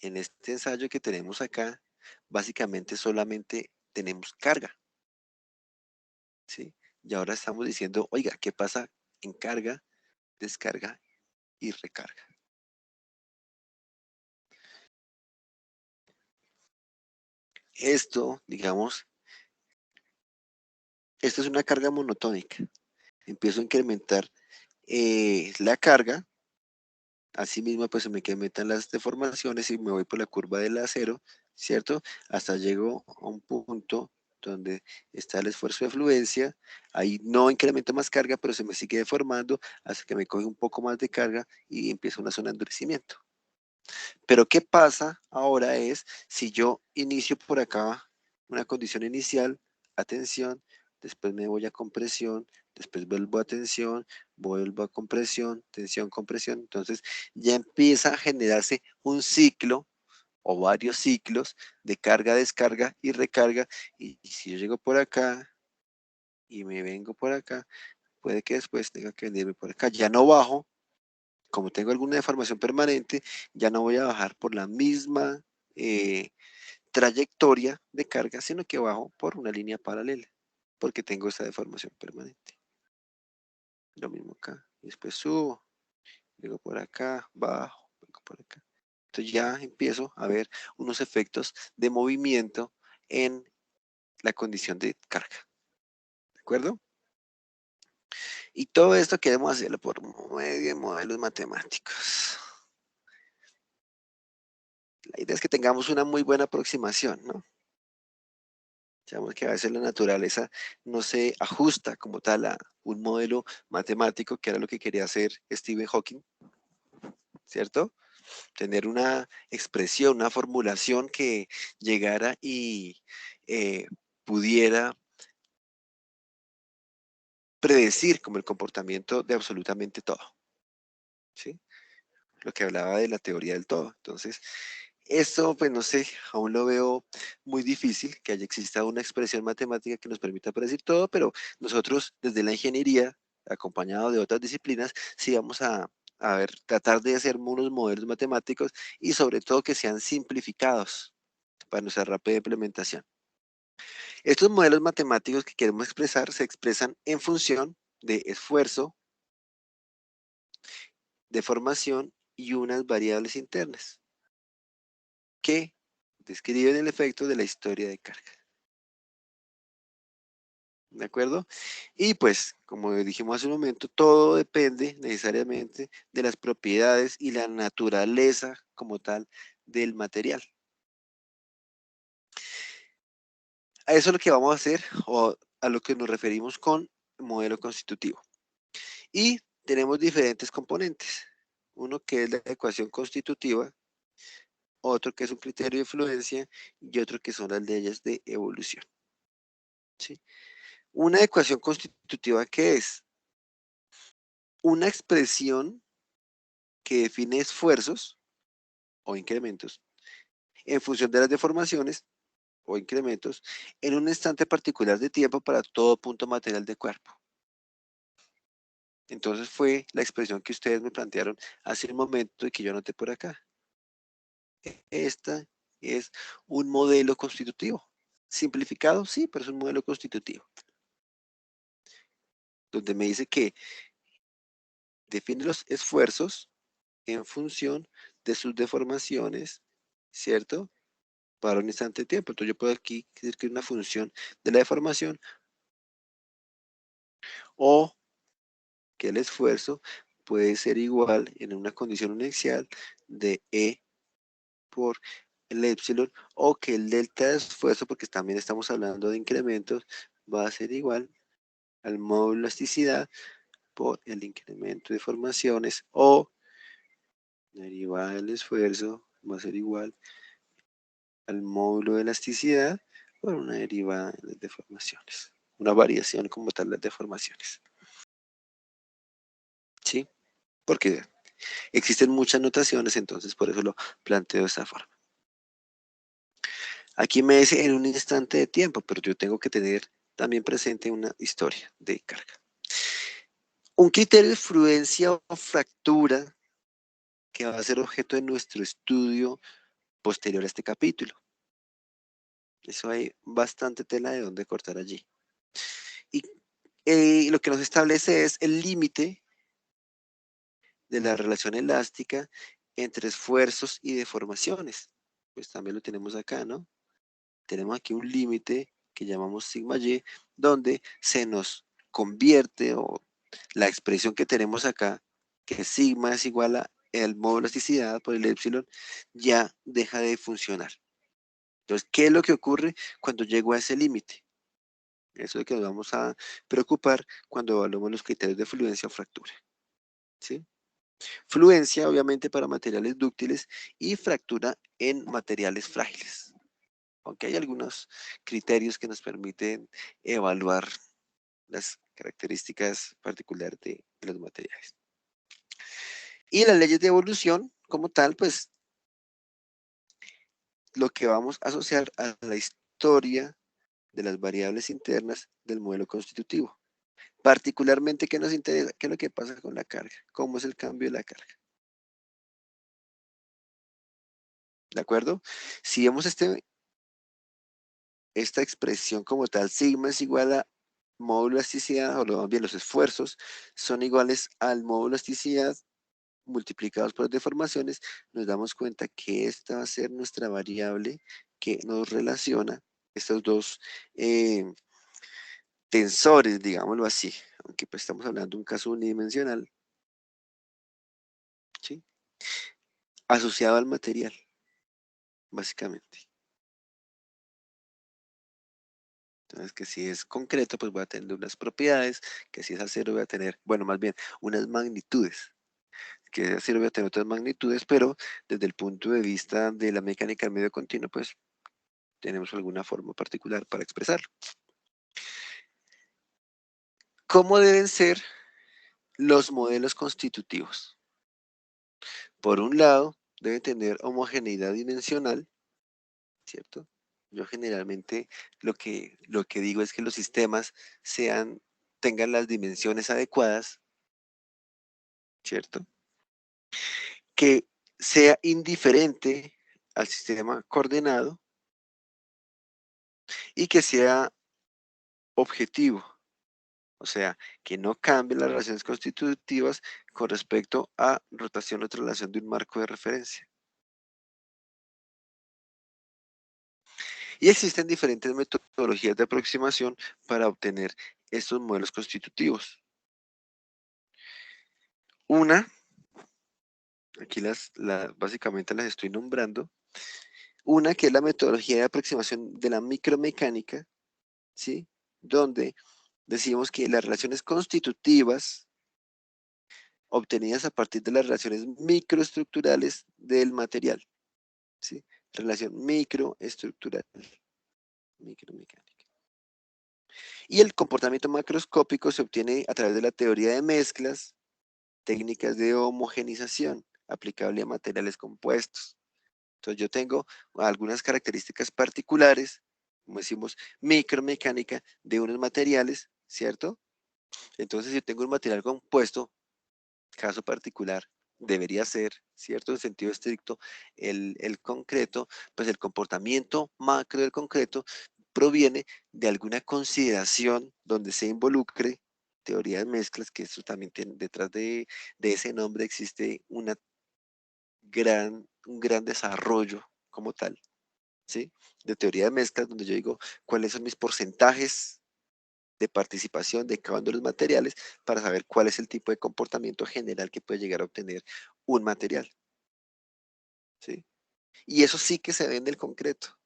[SPEAKER 1] En este ensayo que tenemos acá, básicamente solamente tenemos carga, ¿sí? Y ahora estamos diciendo, oiga, ¿qué pasa en carga, descarga y recarga? Esto, digamos, esto es una carga monotónica. Empiezo a incrementar la carga. Asimismo, pues se me incrementan las deformaciones y me voy por la curva del acero, ¿cierto? Hasta llego a un punto donde está el esfuerzo de fluencia. Ahí no incremento más carga, pero se me sigue deformando hasta que me coge un poco más de carga y empieza una zona de endurecimiento. Pero ¿qué pasa ahora es si yo inicio por acá una condición inicial, atención, después me voy a compresión, después vuelvo a tensión, vuelvo a compresión, tensión, compresión. Entonces ya empieza a generarse un ciclo o varios ciclos de carga, descarga y recarga. Y si yo llego por acá y me vengo por acá, puede que después tenga que venirme por acá. Ya no bajo, como tengo alguna deformación permanente, ya no voy a bajar por la misma trayectoria de carga, sino que bajo por una línea paralela, porque tengo esta deformación permanente. Lo mismo acá. Y después subo, llego por acá, bajo, vengo por acá. Entonces ya empiezo a ver unos efectos de movimiento en la condición de carga. ¿De acuerdo? Y todo esto queremos hacerlo por medio de modelos matemáticos. La idea es que tengamos una muy buena aproximación, ¿no? Sabemos que a veces la naturaleza no se ajusta como tal a un modelo matemático, que era lo que quería hacer Stephen Hawking, ¿cierto? Tener una expresión, una formulación que llegara y pudiera predecir como el comportamiento de absolutamente todo, ¿sí? Lo que hablaba de la teoría del todo. Entonces, esto, pues no sé, aún lo veo muy difícil que exista una expresión matemática que nos permita predecir todo, pero nosotros desde la ingeniería, acompañado de otras disciplinas, sí vamos a ver, tratar de hacer unos modelos matemáticos y sobre todo que sean simplificados para nuestra rápida implementación. Estos modelos matemáticos que queremos expresar se expresan en función de esfuerzo, deformación y unas variables internas que describen el efecto de la historia de carga. ¿De acuerdo? Y pues, como dijimos hace un momento, todo depende necesariamente de las propiedades y la naturaleza como tal del material. A eso es lo que vamos a hacer o a lo que nos referimos con modelo constitutivo. Y tenemos diferentes componentes. Uno que es la ecuación constitutiva, otro que es un criterio de influencia y otro que son las leyes de evolución. ¿Sí? Una ecuación constitutiva, ¿qué es? Una expresión que define esfuerzos o incrementos en función de las deformaciones o incrementos en un instante particular de tiempo para todo punto material de cuerpo. Entonces fue la expresión que ustedes me plantearon hace un momento y que yo anoté por acá. Esta es un modelo constitutivo. Simplificado, sí, pero es un modelo constitutivo. Donde me dice que define los esfuerzos en función de sus deformaciones, ¿cierto? Para un instante de tiempo. Entonces yo puedo aquí decir que es una función de la deformación o que el esfuerzo puede ser igual en una condición inicial de E por el epsilon, o que el delta de esfuerzo, porque también estamos hablando de incrementos, va a ser igual al módulo de elasticidad por el incremento de formaciones, o la derivada del esfuerzo va a ser igual al módulo de elasticidad por una derivada de las deformaciones. Una variación como tal de las deformaciones. ¿Sí? Porque existen muchas notaciones, entonces por eso lo planteo de esa forma. Aquí me dice en un instante de tiempo, pero yo tengo que tener también presente una historia de carga. Un criterio de fluencia o fractura que va a ser objeto de nuestro estudio posterior a este capítulo. Eso hay bastante tela de donde cortar allí. Y lo que nos establece es el límite de la relación elástica entre esfuerzos y deformaciones. Pues también lo tenemos acá, ¿no? Tenemos aquí un límite que llamamos sigma y, donde se nos convierte, o la expresión que tenemos acá, que sigma es igual a el módulo de elasticidad por el epsilon, ya deja de funcionar. Entonces, ¿qué es lo que ocurre cuando llego a ese límite? Eso es lo que nos vamos a preocupar cuando evaluamos los criterios de fluencia o fractura. ¿Sí? Fluencia, obviamente, para materiales dúctiles y fractura en materiales frágiles. Aunque hay algunos criterios que nos permiten evaluar las características particulares de los materiales. Y las leyes de evolución, como tal, pues lo que vamos a asociar a la historia de las variables internas del modelo constitutivo. Particularmente, ¿qué nos interesa? ¿Qué es lo que pasa con la carga? ¿Cómo es el cambio de la carga? ¿De acuerdo? Si vemos esta expresión como tal, sigma es igual a módulo de elasticidad, o más bien los esfuerzos son iguales al módulo de elasticidad multiplicados por las deformaciones, nos damos cuenta que esta va a ser nuestra variable que nos relaciona estos dos tensores, digámoslo así, aunque pues estamos hablando de un caso unidimensional, ¿sí? Asociado al material, básicamente. Entonces, que si es concreto, pues voy a tener unas propiedades, que si es acero voy a tener, bueno, más bien, unas magnitudes, que es acero voy a tener otras magnitudes, pero desde el punto de vista de la mecánica del medio continuo, pues tenemos alguna forma particular para expresarlo. ¿Cómo deben ser los modelos constitutivos? Por un lado, deben tener homogeneidad dimensional, ¿cierto? Yo generalmente lo que digo es que los sistemas tengan las dimensiones adecuadas, ¿cierto? Que sea indiferente al sistema coordenado y que sea objetivo. O sea, que no cambien las relaciones constitutivas con respecto a rotación o traslación de un marco de referencia. Y existen diferentes metodologías de aproximación para obtener estos modelos constitutivos. Una, aquí básicamente las estoy nombrando, una que es la metodología de aproximación de la micromecánica, ¿sí? Donde decimos que las relaciones constitutivas obtenidas a partir de las relaciones microestructurales del material, ¿sí? Relación microestructural, micromecánica. Y el comportamiento macroscópico se obtiene a través de la teoría de mezclas, técnicas de homogenización aplicable a materiales compuestos. Entonces yo tengo algunas características particulares como decimos, micromecánica de unos materiales, ¿cierto? Entonces, si yo tengo un material compuesto, caso particular, debería ser, ¿cierto? En sentido estricto, el concreto, pues el comportamiento macro del concreto proviene de alguna consideración donde se involucre teoría de mezclas, que eso también tiene, detrás de ese nombre existe un gran desarrollo como tal, ¿sí? De teoría de mezclas, donde yo digo cuáles son mis porcentajes de participación de cada uno de los materiales para saber cuál es el tipo de comportamiento general que puede llegar a obtener un material, ¿sí? Y eso sí que se ve en el concreto,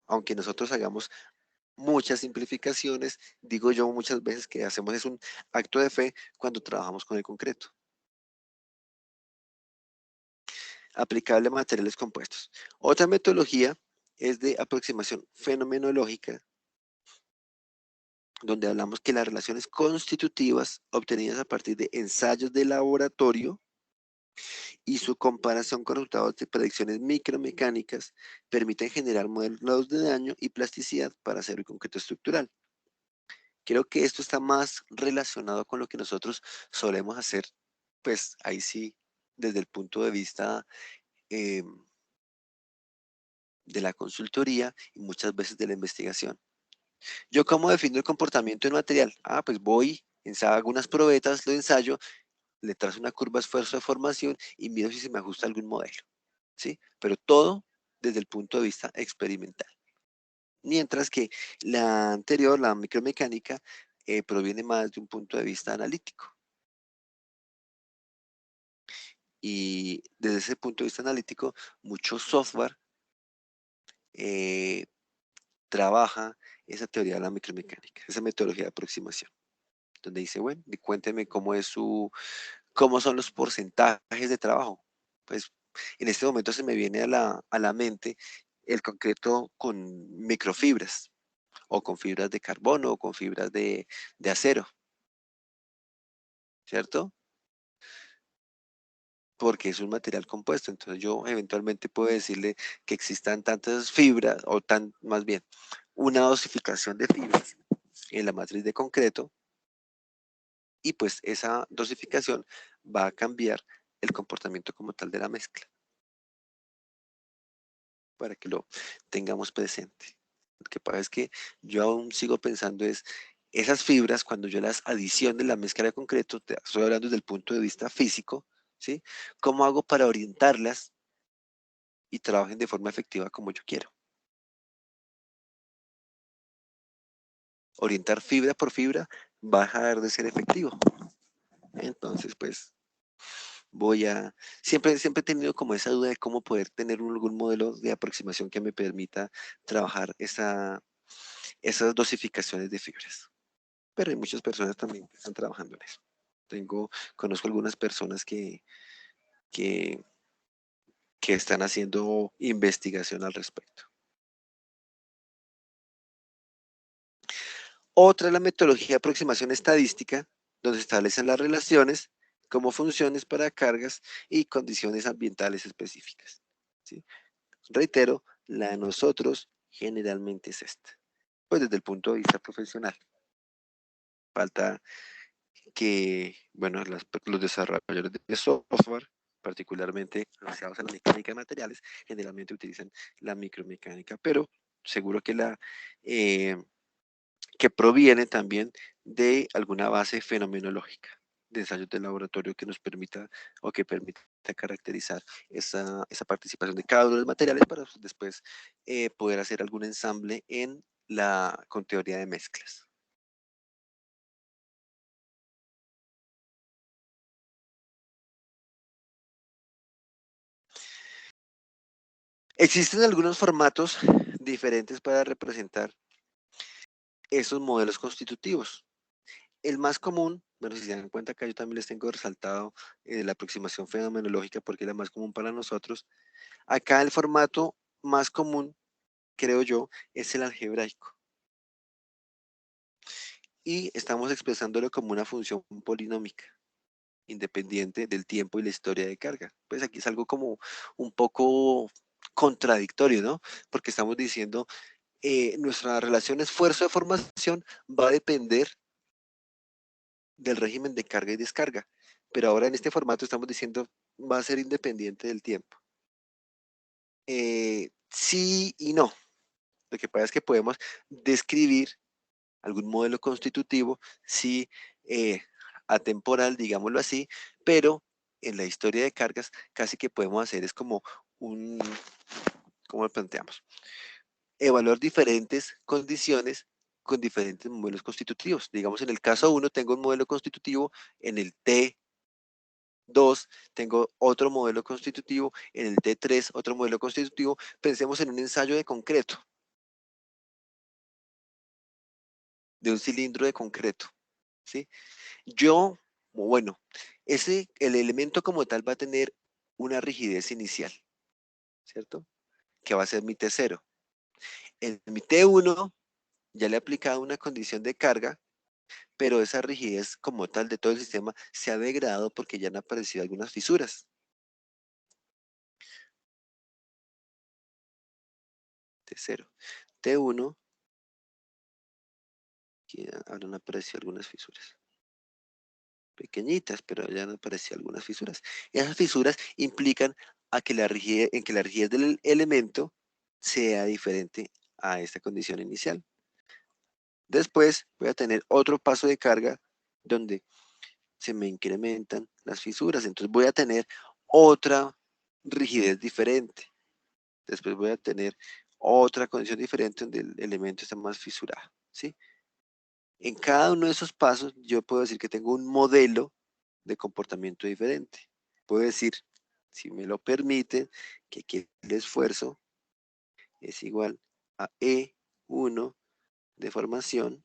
[SPEAKER 1] aunque nosotros hagamos muchas simplificaciones, digo yo muchas veces que hacemos es un acto de fe cuando trabajamos con el concreto. Aplicable a materiales compuestos. Otra metodología es de aproximación fenomenológica, donde hablamos que las relaciones constitutivas obtenidas a partir de ensayos de laboratorio y su comparación con resultados de predicciones micromecánicas permiten generar modelos de daño y plasticidad para acero y concreto estructural. Creo que esto está más relacionado con lo que nosotros solemos hacer, pues ahí sí, desde el punto de vista eh, de la consultoría y muchas veces de la investigación. ¿Yo cómo defino el comportamiento del material? Ah, pues voy, hago unas probetas, lo ensayo, le trazo una curva esfuerzo de formación y miro si se me ajusta algún modelo, ¿sí? Pero todo desde el punto de vista experimental. Mientras que la anterior, la micromecánica, proviene más de un punto de vista analítico. Y desde ese punto de vista analítico, mucho software eh, trabaja esa teoría de la micromecánica, esa metodología de aproximación, donde dice, bueno, cuénteme cómo son los porcentajes de trabajo. Pues en este momento se me viene a la mente el concreto con microfibras, o con fibras de carbono, o con fibras de acero, ¿cierto? Porque es un material compuesto. Entonces yo eventualmente puedo decirle que existan tantas fibras, o más bien, una dosificación de fibras en la matriz de concreto, y pues esa dosificación va a cambiar el comportamiento como tal de la mezcla, para que lo tengamos presente. Lo que pasa es que yo aún sigo pensando es, esas fibras, cuando yo las adiciono en la mezcla de concreto, estoy hablando desde el punto de vista físico, ¿sí? ¿Cómo hago para orientarlas y trabajen de forma efectiva como yo quiero? Orientar fibra por fibra va a dejar de ser efectivo. Entonces, pues, siempre he tenido como esa duda de cómo poder tener algún modelo de aproximación que me permita trabajar esas dosificaciones de fibras. Pero hay muchas personas también que están trabajando en eso. Conozco algunas personas que, que están haciendo investigación al respecto. Otra es la metodología de aproximación estadística, donde se establecen las relaciones como funciones para cargas y condiciones ambientales específicas, ¿sí? Reitero, la de nosotros generalmente es esta, pues desde el punto de vista profesional. Falta que, bueno, los desarrolladores de software, particularmente asociados a la mecánica de materiales, generalmente utilizan la micromecánica, pero seguro eh, que proviene también de alguna base fenomenológica, de ensayos de laboratorio que nos permita o que permita caracterizar esa participación de cada uno de los materiales para después poder hacer algún ensamble con teoría de mezclas. Existen algunos formatos diferentes para representar esos modelos constitutivos. El más común, bueno, si se dan cuenta acá yo también les tengo resaltado la aproximación fenomenológica porque es la más común para nosotros. Acá el formato más común, creo yo, es el algebraico. Y estamos expresándolo como una función polinómica, independiente del tiempo y la historia de carga. Pues aquí es algo como un poco contradictorio, ¿no? Porque estamos diciendo nuestra relación esfuerzo-deformación va a depender del régimen de carga y descarga. Pero ahora en este formato estamos diciendo va a ser independiente del tiempo. Sí y no. Lo que pasa es que podemos describir algún modelo constitutivo, sí, atemporal, digámoslo así, pero en la historia de cargas casi que podemos hacer es como un, ¿cómo lo planteamos? Evaluar diferentes condiciones con diferentes modelos constitutivos. Digamos, en el caso 1 tengo un modelo constitutivo, en el T2 tengo otro modelo constitutivo, en el T3 otro modelo constitutivo. Pensemos en un ensayo de concreto, de un cilindro de concreto, ¿sí? Bueno, el elemento como tal va a tener una rigidez inicial, ¿cierto? Que va a ser mi T0. En mi T1 ya le he aplicado una condición de carga, pero esa rigidez como tal de todo el sistema se ha degradado porque ya han aparecido algunas fisuras. T0. T1, que habrán aparecido algunas fisuras. Pequeñitas, pero ya han aparecido algunas fisuras. Y esas fisuras implican que la rigidez del elemento sea diferente a esta condición inicial. Después voy a tener otro paso de carga donde se me incrementan las fisuras. Entonces voy a tener otra rigidez diferente. Después voy a tener otra condición diferente donde el elemento está más fisurado, ¿sí? En cada uno de esos pasos yo puedo decir que tengo un modelo de comportamiento diferente. Puedo decir, si me lo permiten, que aquí el esfuerzo es igual a E1 de formación.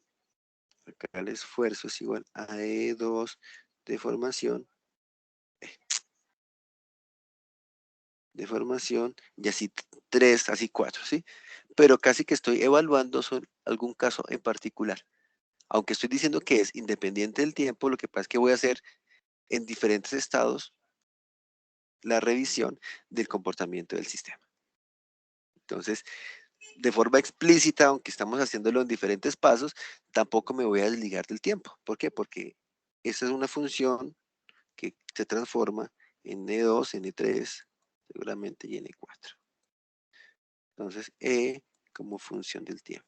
[SPEAKER 1] Acá el esfuerzo es igual a E2 de formación. Y así 3, así 4, ¿sí? Pero casi que estoy evaluando sobre algún caso en particular. Aunque estoy diciendo que es independiente del tiempo, lo que pasa es que voy a hacer en diferentes estados la revisión del comportamiento del sistema. Entonces, de forma explícita, aunque estamos haciéndolo en diferentes pasos, tampoco me voy a desligar del tiempo. ¿Por qué? Porque esa es una función que se transforma en N2, N3, seguramente y N4. Entonces, E como función del tiempo.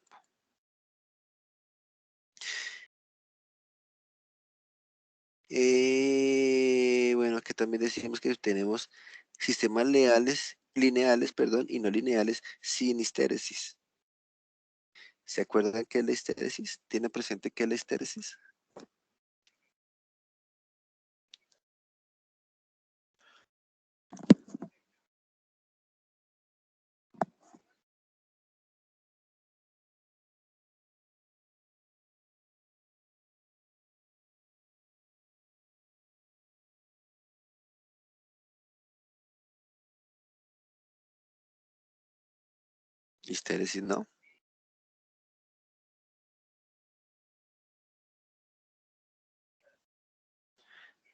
[SPEAKER 1] Bueno, aquí también decimos que tenemos sistemas lineales, perdón, y no lineales sin histéresis. ¿Se acuerdan qué es la histéresis? ¿Tiene presente qué es la histéresis? Histéresis, ¿no?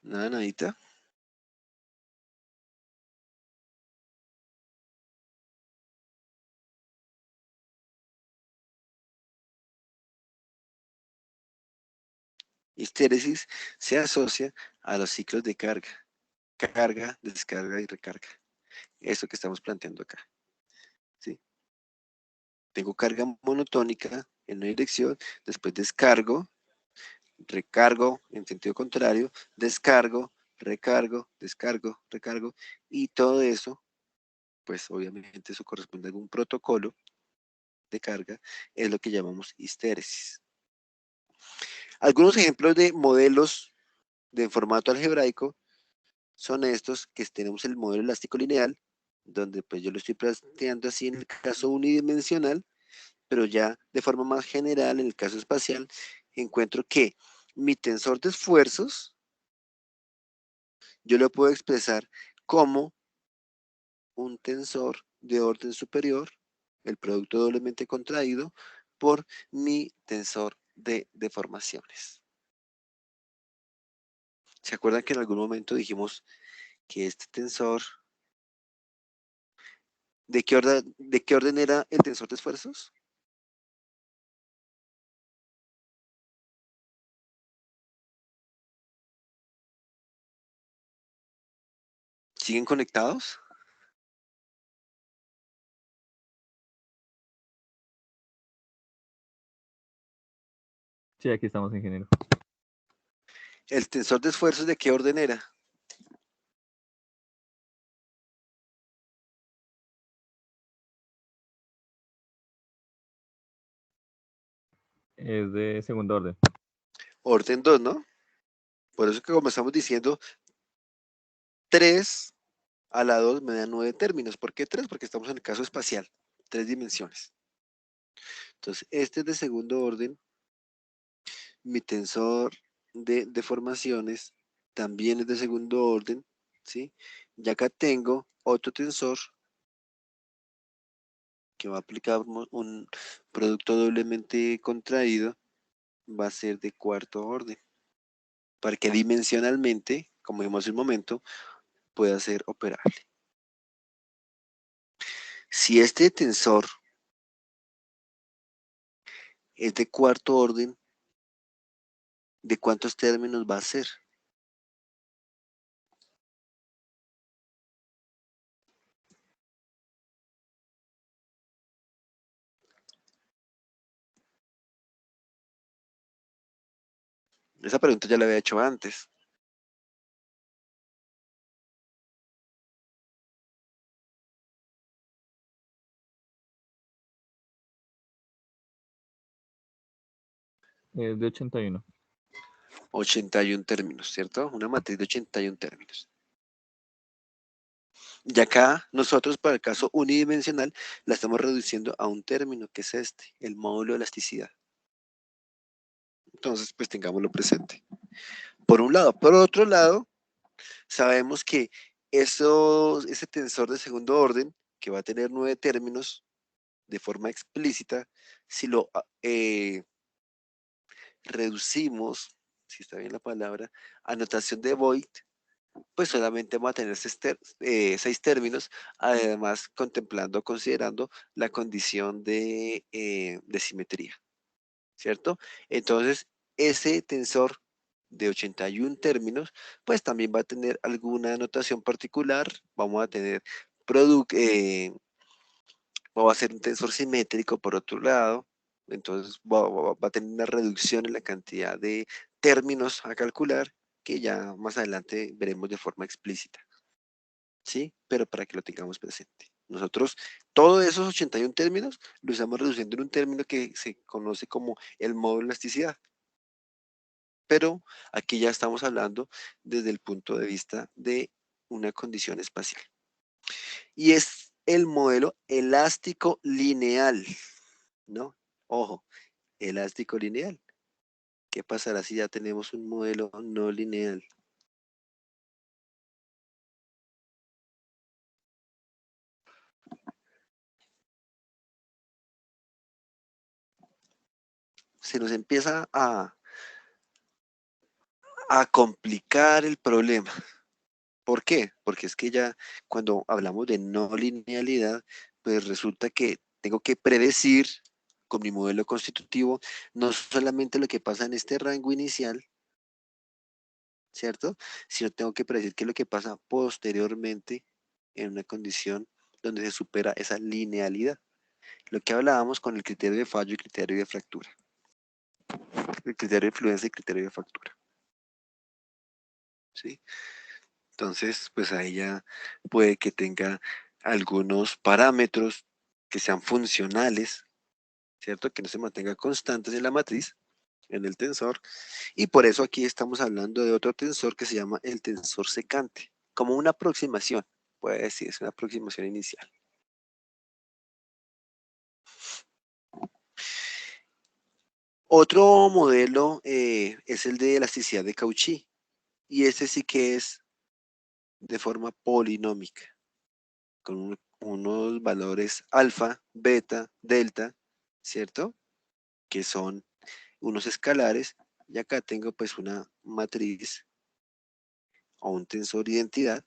[SPEAKER 1] Nada, nadita. Histéresis se asocia a los ciclos de carga. Carga, descarga y recarga. Eso que estamos planteando acá. ¿Sí? Tengo carga monotónica en una dirección, después descargo, recargo en sentido contrario, descargo, recargo, descargo, recargo, y todo eso, pues obviamente eso corresponde a algún protocolo de carga, es lo que llamamos histéresis. Algunos ejemplos de modelos de formato algebraico son estos, que tenemos el modelo elástico lineal, donde pues yo lo estoy planteando así en el caso unidimensional, pero ya de forma más general en el caso espacial, encuentro que mi tensor de esfuerzos yo lo puedo expresar como un tensor de orden superior, el producto doblemente contraído, por mi tensor de deformaciones. ¿Se acuerdan que en algún momento dijimos que este tensor, de qué orden era el tensor de esfuerzos? ¿Siguen conectados?
[SPEAKER 3] Sí, aquí estamos, ingeniero.
[SPEAKER 1] ¿El tensor de esfuerzos de qué orden era?
[SPEAKER 3] Es de segundo orden.
[SPEAKER 1] Orden 2, ¿no? Por eso que como estamos diciendo, 3 a la 2 me da 9 términos. ¿Por qué 3? Porque estamos en el caso espacial, 3 dimensiones. Entonces, este es de segundo orden. Mi tensor de deformaciones también es de segundo orden, ¿sí? Y acá tengo otro tensor que va a aplicar un producto doblemente contraído, va a ser de cuarto orden, para que dimensionalmente, como vimos hace un momento, pueda ser operable. Si este tensor es de cuarto orden, ¿de cuántos términos va a ser? Esa pregunta ya la había hecho antes.
[SPEAKER 3] Es de 81.
[SPEAKER 1] 81 términos, ¿cierto? Una matriz de 81 términos. Y acá nosotros para el caso unidimensional la estamos reduciendo a un término que es este, el módulo de elasticidad. Entonces, pues tengámoslo presente. Por un lado. Por otro lado, sabemos que ese tensor de segundo orden, que va a tener 9 términos de forma explícita, si lo reducimos, si está bien la palabra, a notación de Voigt, pues solamente vamos a tener 6 términos, además contemplando, considerando la condición de simetría, ¿cierto? Entonces, ese tensor de 81 términos, pues también va a tener alguna notación particular, vamos a tener va a ser un tensor simétrico por otro lado, entonces va a tener una reducción en la cantidad de términos a calcular que ya más adelante veremos de forma explícita, ¿sí? Pero para que lo tengamos presente. Nosotros, todos esos 81 términos los estamos reduciendo en un término que se conoce como el módulo de elasticidad. Pero aquí ya estamos hablando desde el punto de vista de una condición espacial. Y es el modelo elástico lineal, ¿no? Ojo, elástico lineal. ¿Qué pasará si ya tenemos un modelo no lineal? Se nos empieza a complicar el problema. ¿Por qué? Porque es que ya cuando hablamos de no linealidad, pues resulta que tengo que predecir con mi modelo constitutivo no solamente lo que pasa en este rango inicial, ¿cierto? Sino tengo que predecir qué es lo que pasa posteriormente en una condición donde se supera esa linealidad. Lo que hablábamos con el criterio de fallo y criterio de fractura. El criterio de influencia y criterio de fractura. ¿Sí? Entonces, pues ahí ya puede que tenga algunos parámetros que sean funcionales, ¿cierto? Que no se mantengan constantes en la matriz, en el tensor, y por eso aquí estamos hablando de otro tensor que se llama el tensor secante, como una aproximación, puede decir, es una aproximación inicial. Otro modelo es el de elasticidad de Cauchy, y este sí que es de forma polinómica, con unos valores alfa, beta, delta, ¿cierto? Que son unos escalares, y acá tengo pues una matriz o un tensor de identidad,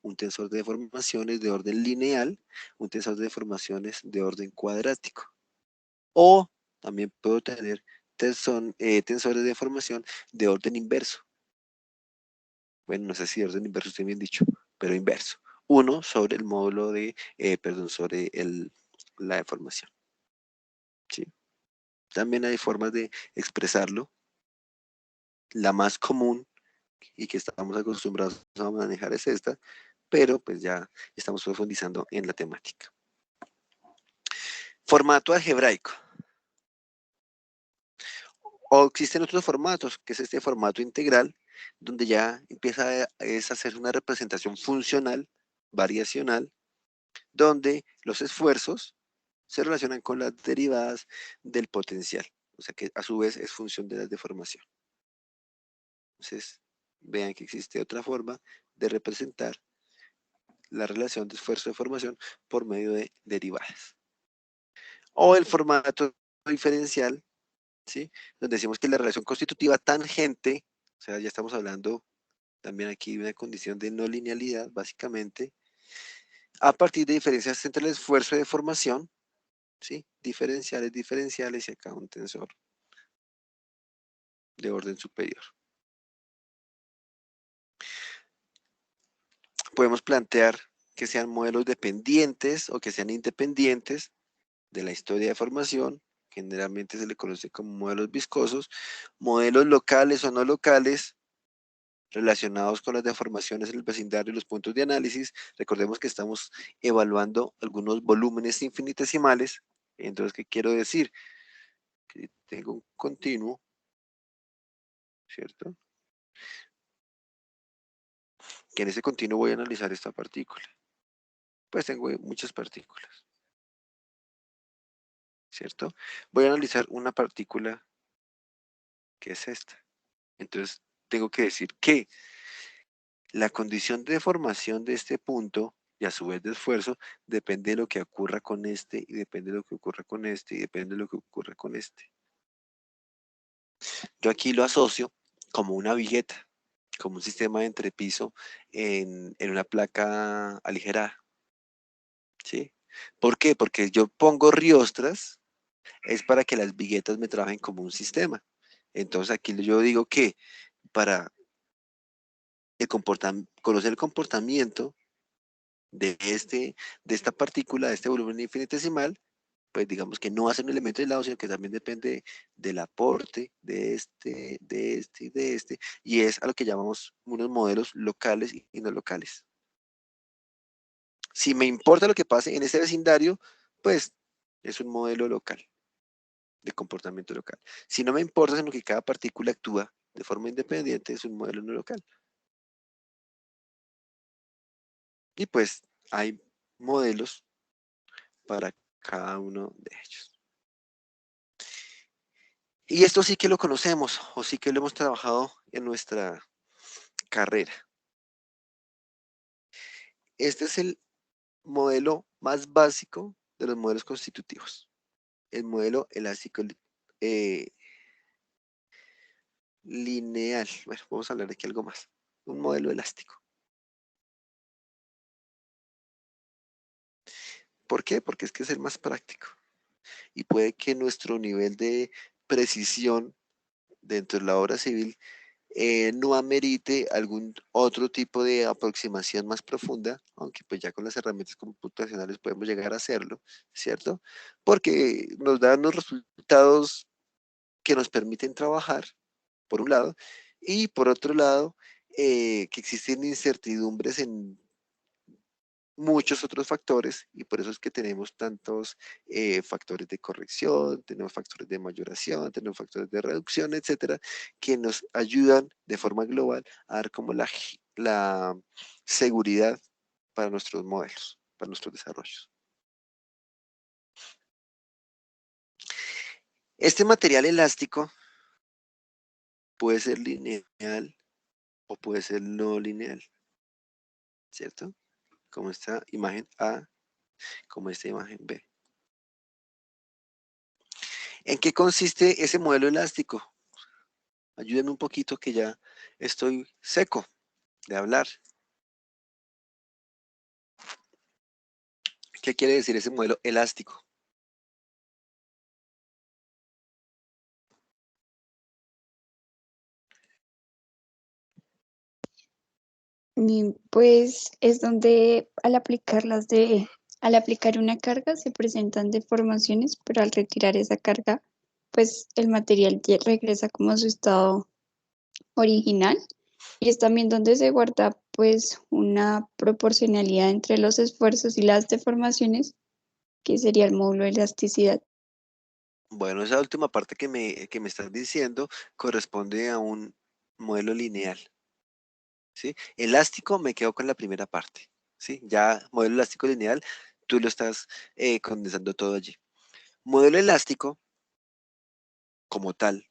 [SPEAKER 1] un tensor de deformaciones de orden lineal, un tensor de deformaciones de orden cuadrático. O también puedo tener tensores de deformación de orden inverso. Bueno, no sé si de orden inverso estoy bien dicho. pero inverso. 1 sobre el módulo de, perdón, sobre la deformación. ¿Sí? También hay formas de expresarlo. La más común y que estamos acostumbrados a manejar es esta, pero pues ya estamos profundizando en la temática. Formato algebraico. O existen otros formatos, que es este formato integral, donde ya empieza a hacer una representación funcional, variacional, donde los esfuerzos se relacionan con las derivadas del potencial, o sea que a su vez es función de la deformación. Entonces, vean que existe otra forma de representar la relación de esfuerzo-deformación por medio de derivadas. O el formato diferencial, ¿sí? Donde decimos que la relación constitutiva tangente, o sea, ya estamos hablando también aquí de una condición de no linealidad, básicamente, a partir de diferencias entre el esfuerzo de deformación, ¿sí? Diferenciales y acá un tensor de orden superior. Podemos plantear que sean modelos dependientes o que sean independientes de la historia de formación, generalmente se le conoce como modelos viscosos, modelos locales o no locales, relacionados con las deformaciones en el vecindario y los puntos de análisis. Recordemos que estamos evaluando algunos volúmenes infinitesimales. Entonces, ¿qué quiero decir? Que tengo un continuo, ¿cierto? Que en ese continuo voy a analizar esta partícula. Pues tengo muchas partículas, ¿cierto? Voy a analizar una partícula que es esta. Entonces, tengo que decir que la condición de deformación de este punto y a su vez de esfuerzo depende de lo que ocurra con este y depende de lo que ocurra con este y depende de lo que ocurra con este. Yo aquí lo asocio como una vigueta, como un sistema de entrepiso en una placa aligerada. ¿Sí? ¿Por qué? Porque yo pongo riostras, es para que las viguetas me trabajen como un sistema. Entonces aquí yo digo que para conocer el comportamiento de esta partícula, de este volumen infinitesimal, pues digamos que no hace un elemento aislado, sino que también depende del aporte de este y de este, y es a lo que llamamos unos modelos locales y no locales. Si me importa lo que pase en ese vecindario, pues es un modelo local, de comportamiento local. Si no me importa, sino que cada partícula actúa de forma independiente, es un modelo no local. Y pues hay modelos para cada uno de ellos. Y esto sí que lo conocemos, o sí que lo hemos trabajado en nuestra carrera. Este es el modelo más básico de los modelos constitutivos. El modelo elástico lineal. Bueno, vamos a hablar de aquí algo más. Un modelo elástico. ¿Por qué? Porque es que es el más práctico. Y puede que nuestro nivel de precisión dentro de la obra civil no amerite algún otro tipo de aproximación más profunda, aunque pues ya con las herramientas computacionales podemos llegar a hacerlo, ¿cierto? Porque nos dan los resultados que nos permiten trabajar, por un lado, y por otro lado, que existen incertidumbres en muchos otros factores y por eso es que tenemos tantos factores de corrección, tenemos factores de mayoración, tenemos factores de reducción, etcétera, que nos ayudan de forma global a dar como la seguridad para nuestros modelos, para nuestros desarrollos. Este material elástico puede ser lineal o puede ser no lineal, ¿cierto? Como esta imagen A, como esta imagen B. ¿En qué consiste ese modelo elástico? Ayúdenme un poquito que ya estoy seco de hablar. ¿Qué quiere decir ese modelo elástico?
[SPEAKER 2] Y pues es donde al aplicar una carga se presentan deformaciones, pero al retirar esa carga, pues el material regresa como a su estado original. Y es también donde se guarda pues una proporcionalidad entre los esfuerzos y las deformaciones, que sería el módulo de elasticidad.
[SPEAKER 1] Bueno, esa última parte que me estás diciendo corresponde a un modelo lineal, ¿sí? Elástico me quedo con la primera parte, ¿sí? Ya modelo elástico lineal, tú lo estás condensando todo allí. Modelo elástico como tal,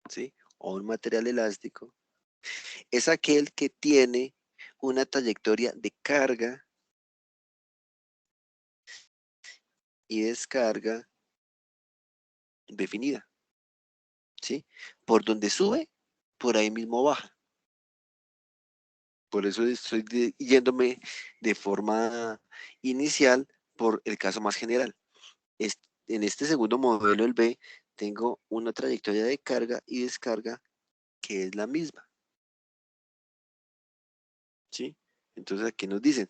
[SPEAKER 1] ¿sí? O un material elástico, es aquel que tiene una trayectoria de carga y descarga definida, ¿sí? Por donde sube, por ahí mismo baja. Por eso estoy yéndome de forma inicial por el caso más general. En este segundo modelo, el B, tengo una trayectoria de carga y descarga que es la misma, ¿sí? Entonces aquí nos dicen,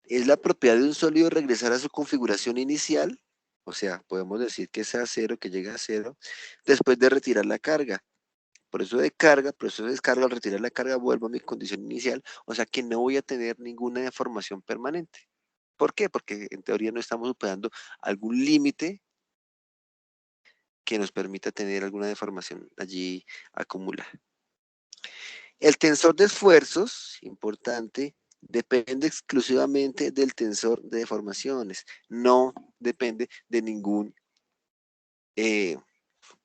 [SPEAKER 1] es la propiedad de un sólido regresar a su configuración inicial, o sea, podemos decir que sea cero, que llegue a cero, después de retirar la carga. Por eso de carga, por eso de descarga, al retirar la carga vuelvo a mi condición inicial, o sea que no voy a tener ninguna deformación permanente. ¿Por qué? Porque en teoría no estamos superando algún límite que nos permita tener alguna deformación allí acumulada. El tensor de esfuerzos, importante, depende exclusivamente del tensor de deformaciones, no depende de ningún eh,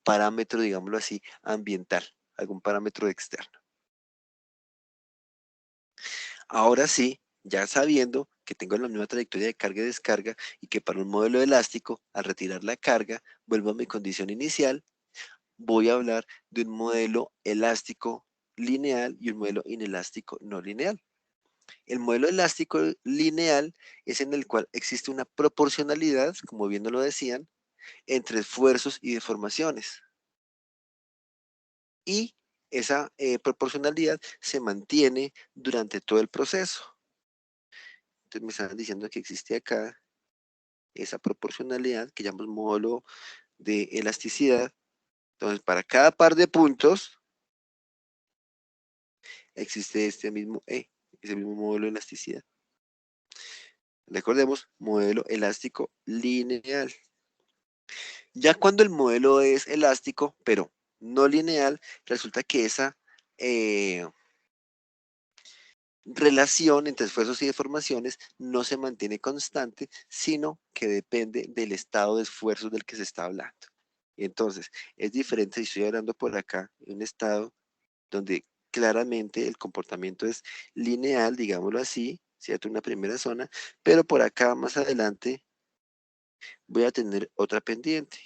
[SPEAKER 1] parámetro, digámoslo así, ambiental, algún parámetro externo. Ahora sí, ya sabiendo que tengo la misma trayectoria de carga y descarga y que para un modelo elástico, al retirar la carga, vuelvo a mi condición inicial, voy a hablar de un modelo elástico lineal y un modelo inelástico no lineal. El modelo elástico lineal es en el cual existe una proporcionalidad, como bien nos lo decían, entre esfuerzos y deformaciones. Y esa proporcionalidad se mantiene durante todo el proceso. Entonces me estaban diciendo que existe acá esa proporcionalidad que llamamos módulo de elasticidad. Entonces, para cada par de puntos existe este mismo E, ese mismo módulo de elasticidad. Recordemos, modelo elástico lineal. Ya cuando el modelo es elástico, pero no lineal, resulta que esa relación entre esfuerzos y deformaciones no se mantiene constante, sino que depende del estado de esfuerzos del que se está hablando. Entonces, es diferente si estoy hablando por acá, en un estado donde claramente el comportamiento es lineal, digámoslo así, ¿cierto? Una primera zona, pero por acá más adelante voy a tener otra pendiente,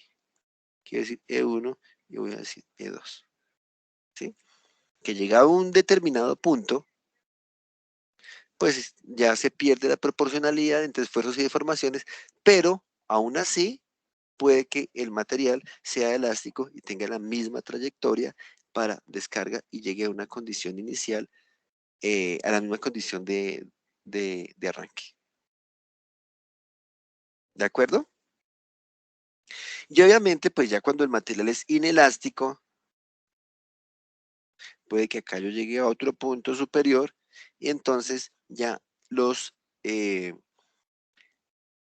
[SPEAKER 1] quiero decir E1 y voy a decir E2, ¿sí? Que llega a un determinado punto, pues ya se pierde la proporcionalidad entre esfuerzos y deformaciones, pero aún así puede que el material sea elástico y tenga la misma trayectoria para descarga y llegue a una condición inicial, a la misma condición de arranque. ¿De acuerdo? Y obviamente, pues ya cuando el material es inelástico, puede que acá yo llegue a otro punto superior y entonces ya los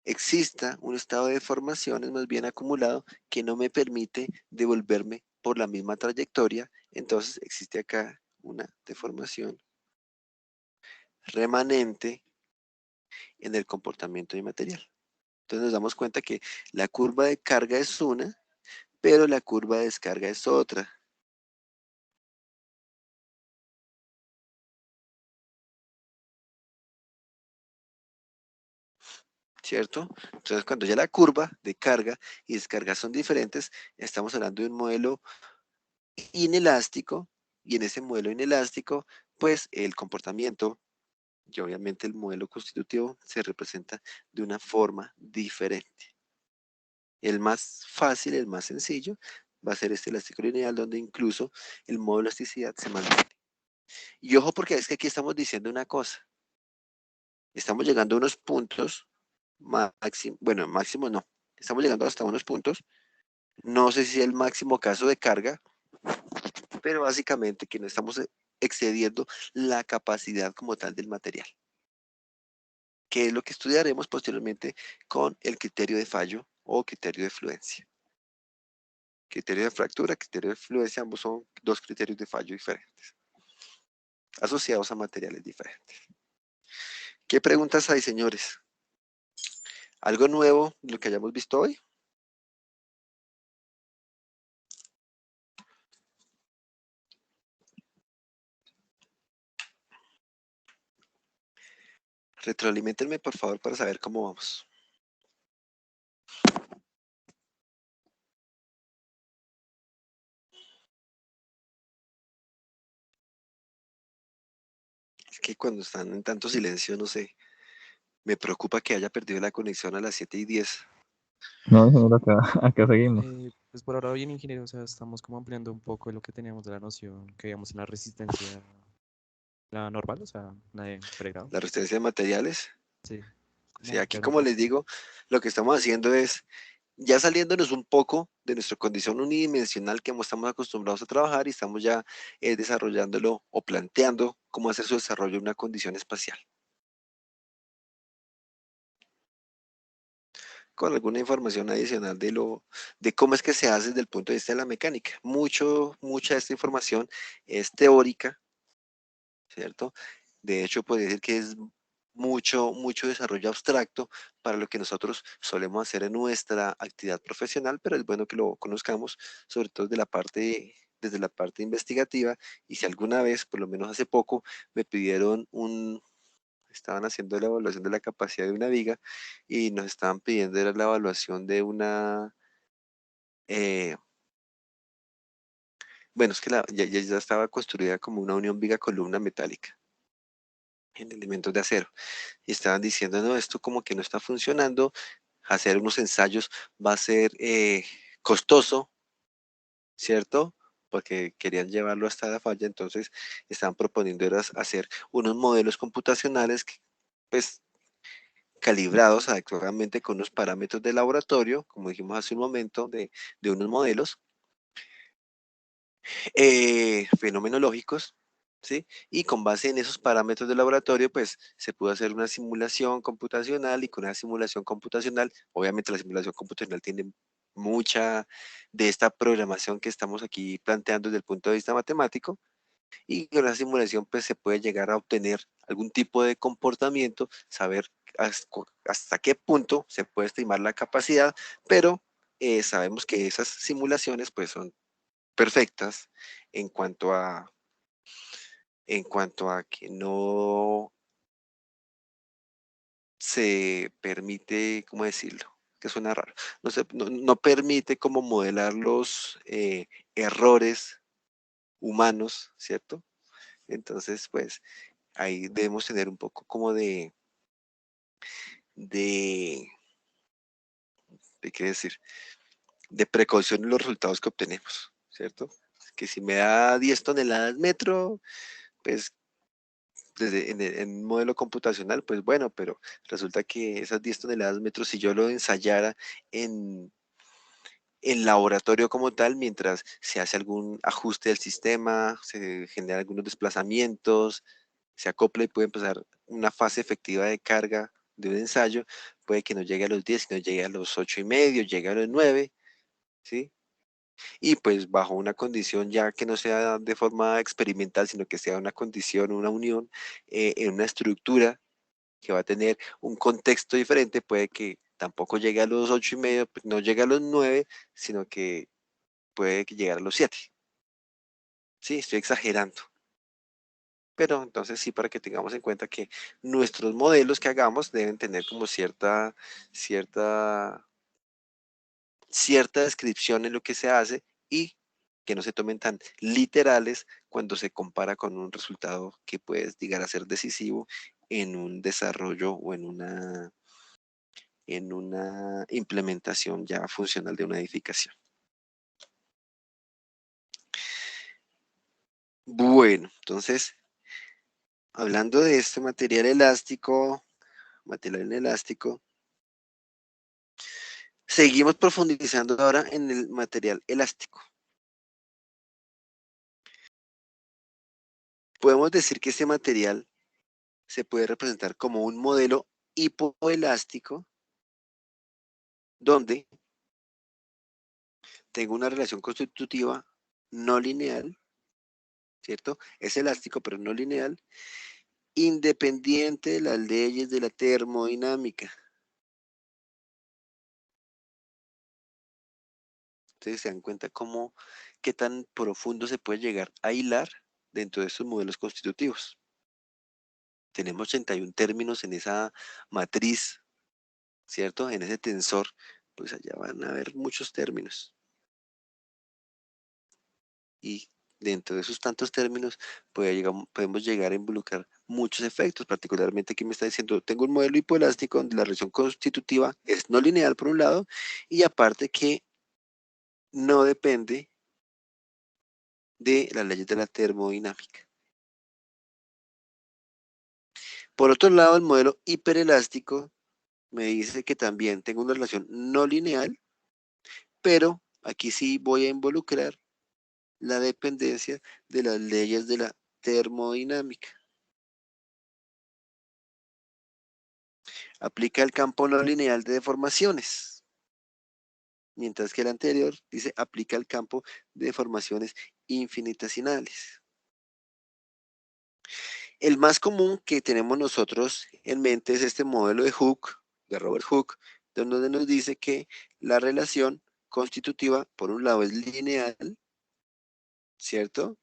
[SPEAKER 1] exista un estado de deformaciones más bien acumulado que no me permite devolverme por la misma trayectoria. Entonces existe acá una deformación remanente en el comportamiento de material. Entonces nos damos cuenta que la curva de carga es una, pero la curva de descarga es otra. ¿Cierto? Entonces cuando ya la curva de carga y descarga son diferentes, estamos hablando de un modelo inelástico y en ese modelo inelástico, pues el comportamiento y obviamente el modelo constitutivo se representa de una forma diferente. El más fácil, el más sencillo, va a ser este elástico lineal donde incluso el módulo de elasticidad se mantiene. Y ojo porque es que aquí estamos diciendo una cosa. Estamos llegando a unos puntos máximo, bueno, máximo no. Estamos llegando hasta unos puntos. No sé si es el máximo caso de carga, pero básicamente que no estamos excediendo la capacidad como tal del material, que es lo que estudiaremos posteriormente con el criterio de fallo o criterio de fluencia. Criterio de fractura, criterio de fluencia, ambos son dos criterios de fallo diferentes, asociados a materiales diferentes. ¿Qué preguntas hay, señores? ¿Algo nuevo de lo que hayamos visto hoy? Retroaliméntenme, por favor, para saber cómo vamos. Es que cuando están en tanto silencio, no sé, me preocupa que haya perdido la conexión a las 7:10.
[SPEAKER 3] No, señor, acá, acá seguimos.
[SPEAKER 4] Pues por ahora bien, ingeniero, o sea, estamos como ampliando un poco lo que teníamos de la noción que veíamos en la resistencia, la normal, o sea, la de pregrado.
[SPEAKER 1] La resistencia de materiales.
[SPEAKER 4] Sí,
[SPEAKER 1] Sí,
[SPEAKER 4] como
[SPEAKER 1] aquí
[SPEAKER 4] ampliar un
[SPEAKER 1] como les
[SPEAKER 4] poco.
[SPEAKER 1] digo, lo que estamos haciendo es ya saliéndonos un poco de nuestra condición unidimensional que estamos acostumbrados a trabajar y estamos ya desarrollándolo o planteando cómo hacer su desarrollo en una condición espacial. Con alguna información adicional de cómo es que se hace desde el punto de vista de la mecánica. Mucha de esta información es teórica, ¿cierto? De hecho, podría decir que es mucho desarrollo abstracto para lo que nosotros solemos hacer en nuestra actividad profesional, pero es bueno que lo conozcamos, sobre todo desde la parte investigativa, y si alguna vez, por lo menos hace poco, me pidieron estaban haciendo la evaluación de la capacidad de una viga y nos estaban pidiendo era la evaluación de eh, bueno, es que ya estaba construida como una unión viga-columna metálica en elementos de acero. Y estaban diciendo, no, esto como que no está funcionando, hacer unos ensayos va a ser costoso, ¿cierto? Porque querían llevarlo hasta la falla, entonces estaban proponiendo era hacer unos modelos computacionales pues calibrados adecuadamente con unos parámetros de laboratorio, como dijimos hace un momento, de unos modelos fenomenológicos, ¿sí? Y con base en esos parámetros de laboratorio, pues se pudo hacer una simulación computacional y con esa simulación computacional, obviamente la simulación computacional tiene mucha de esta programación que estamos aquí planteando desde el punto de vista matemático, y con la simulación pues se puede llegar a obtener algún tipo de comportamiento, saber hasta qué punto se puede estimar la capacidad, pero sabemos que esas simulaciones pues son perfectas en cuanto a, que no se permite, ¿cómo decirlo? Que suena raro. No permite como modelar los errores humanos, ¿cierto? Entonces, pues ahí debemos tener un poco como de, ¿qué decir? De precaución en los resultados que obtenemos, ¿cierto? Que si me da 10 toneladas metro, pues en un modelo computacional, pues bueno, pero resulta que esas 10 toneladas metros, si yo lo ensayara en, laboratorio como tal, mientras se hace algún ajuste del sistema, se generan algunos desplazamientos, se acopla y puede empezar una fase efectiva de carga de un ensayo, puede que no llegue a los 10, sino llegue a los 8,5, llegue a los 9, ¿sí? Y pues bajo una condición ya que no sea de forma experimental, sino que sea una condición, una unión en una estructura que va a tener un contexto diferente, puede que tampoco llegue a los 8,5, pues no llegue a los 9, sino que puede que llegue a los 7. Sí, estoy exagerando. Pero entonces sí, para que tengamos en cuenta que nuestros modelos que hagamos deben tener como cierta, cierta descripción en lo que se hace y que no se tomen tan literales cuando se compara con un resultado que puede llegar a ser decisivo en un desarrollo o en una implementación ya funcional de una edificación. Bueno, entonces hablando de este material elástico, seguimos profundizando ahora en el material elástico. Podemos decir que este material se puede representar como un modelo hipoelástico donde tengo una relación constitutiva no lineal, ¿cierto? Es elástico, pero no lineal, independiente de las leyes de la termodinámica. Ustedes se dan cuenta qué tan profundo se puede llegar a hilar dentro de estos modelos constitutivos. Tenemos 81 términos en esa matriz, ¿cierto? En ese tensor, pues allá van a haber muchos términos. Y dentro de esos tantos términos podemos llegar a involucrar muchos efectos, particularmente aquí me está diciendo, tengo un modelo hipoelástico donde la relación constitutiva es no lineal por un lado, y aparte que no depende de las leyes de la termodinámica. Por otro lado, el modelo hiperelástico me dice que también tengo una relación no lineal, pero aquí sí voy a involucrar la dependencia de las leyes de la termodinámica. Aplica el campo no lineal de deformaciones, mientras que el anterior dice aplica el campo de deformaciones infinitesimales. El más común que tenemos nosotros en mente es este modelo de Hooke, de Robert Hooke, donde nos dice que la relación constitutiva, por un lado, es lineal, ¿cierto?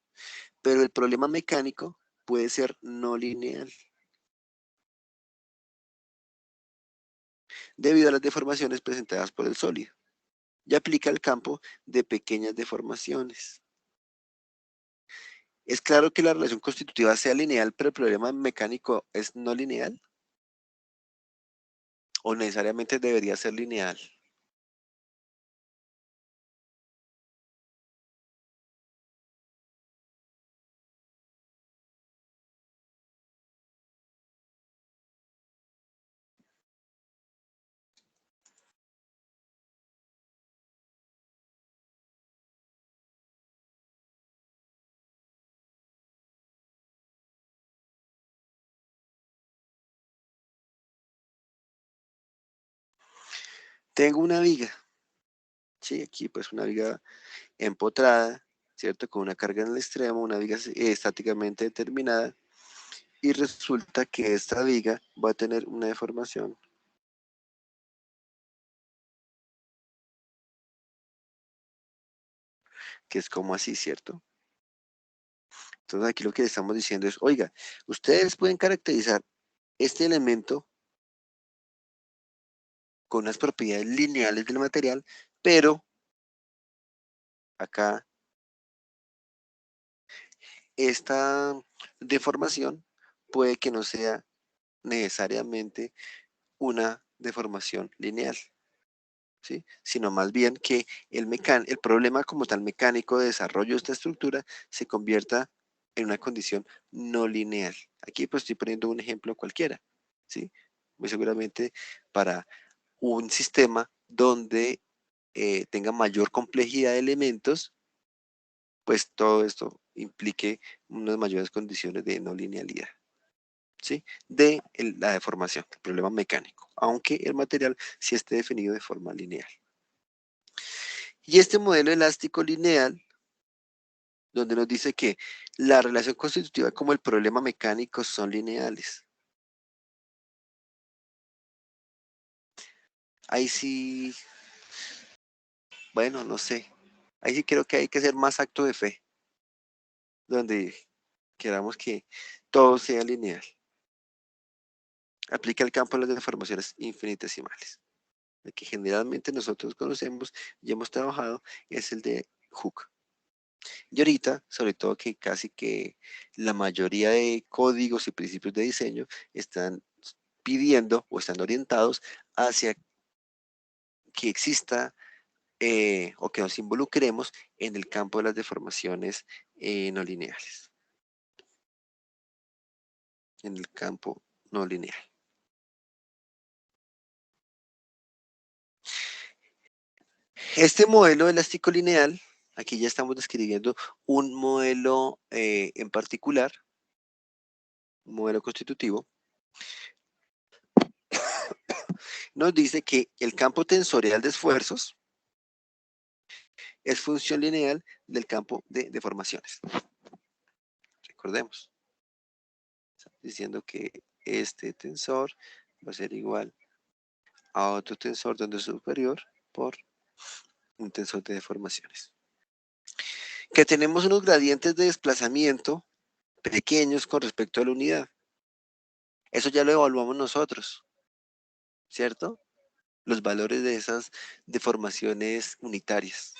[SPEAKER 1] Pero el problema mecánico puede ser no lineal, debido a las deformaciones presentadas por el sólido. Y aplica el campo de pequeñas deformaciones. Es claro que la relación constitutiva sea lineal, pero el problema mecánico es no lineal. ¿O necesariamente debería ser lineal? Tengo una viga, ¿sí? Aquí pues una viga empotrada, ¿cierto? Con una carga en el extremo, una viga estáticamente determinada, y resulta que esta viga va a tener una deformación. Que es como así, ¿cierto? Entonces aquí lo que estamos diciendo es, oiga, ustedes pueden caracterizar este elemento con unas propiedades lineales del material, pero acá esta deformación puede que no sea necesariamente una deformación lineal, ¿sí? Sino más bien que el problema como tal mecánico de desarrollo de esta estructura se convierta en una condición no lineal. Aquí pues estoy poniendo un ejemplo cualquiera, ¿sí? Muy seguramente para un sistema donde tenga mayor complejidad de elementos, pues todo esto implique unas mayores condiciones de no linealidad, ¿sí? De la deformación, el problema mecánico, aunque el material sí esté definido de forma lineal. Y este modelo elástico lineal, donde nos dice que la relación constitutiva como el problema mecánico son lineales. Ahí sí, bueno, no sé. Ahí sí creo que hay que hacer más acto de fe, donde queramos que todo sea lineal. Aplica el campo de las deformaciones infinitesimales. El que generalmente nosotros conocemos y hemos trabajado es el de Hooke. Y ahorita, sobre todo que casi que la mayoría de códigos y principios de diseño están pidiendo o están orientados hacia que exista o que nos involucremos en el campo de las deformaciones no lineales. en el campo no lineal. Este modelo elástico lineal, aquí ya estamos describiendo un modelo en particular, un modelo constitutivo, nos dice que el campo tensorial de esfuerzos es función lineal del campo de deformaciones. Recordemos, estamos diciendo que este tensor va a ser igual a otro tensor donde es superior por un tensor de deformaciones. Que tenemos unos gradientes de desplazamiento pequeños con respecto a la unidad. Eso ya lo evaluamos nosotros, ¿cierto? Los valores de esas deformaciones unitarias.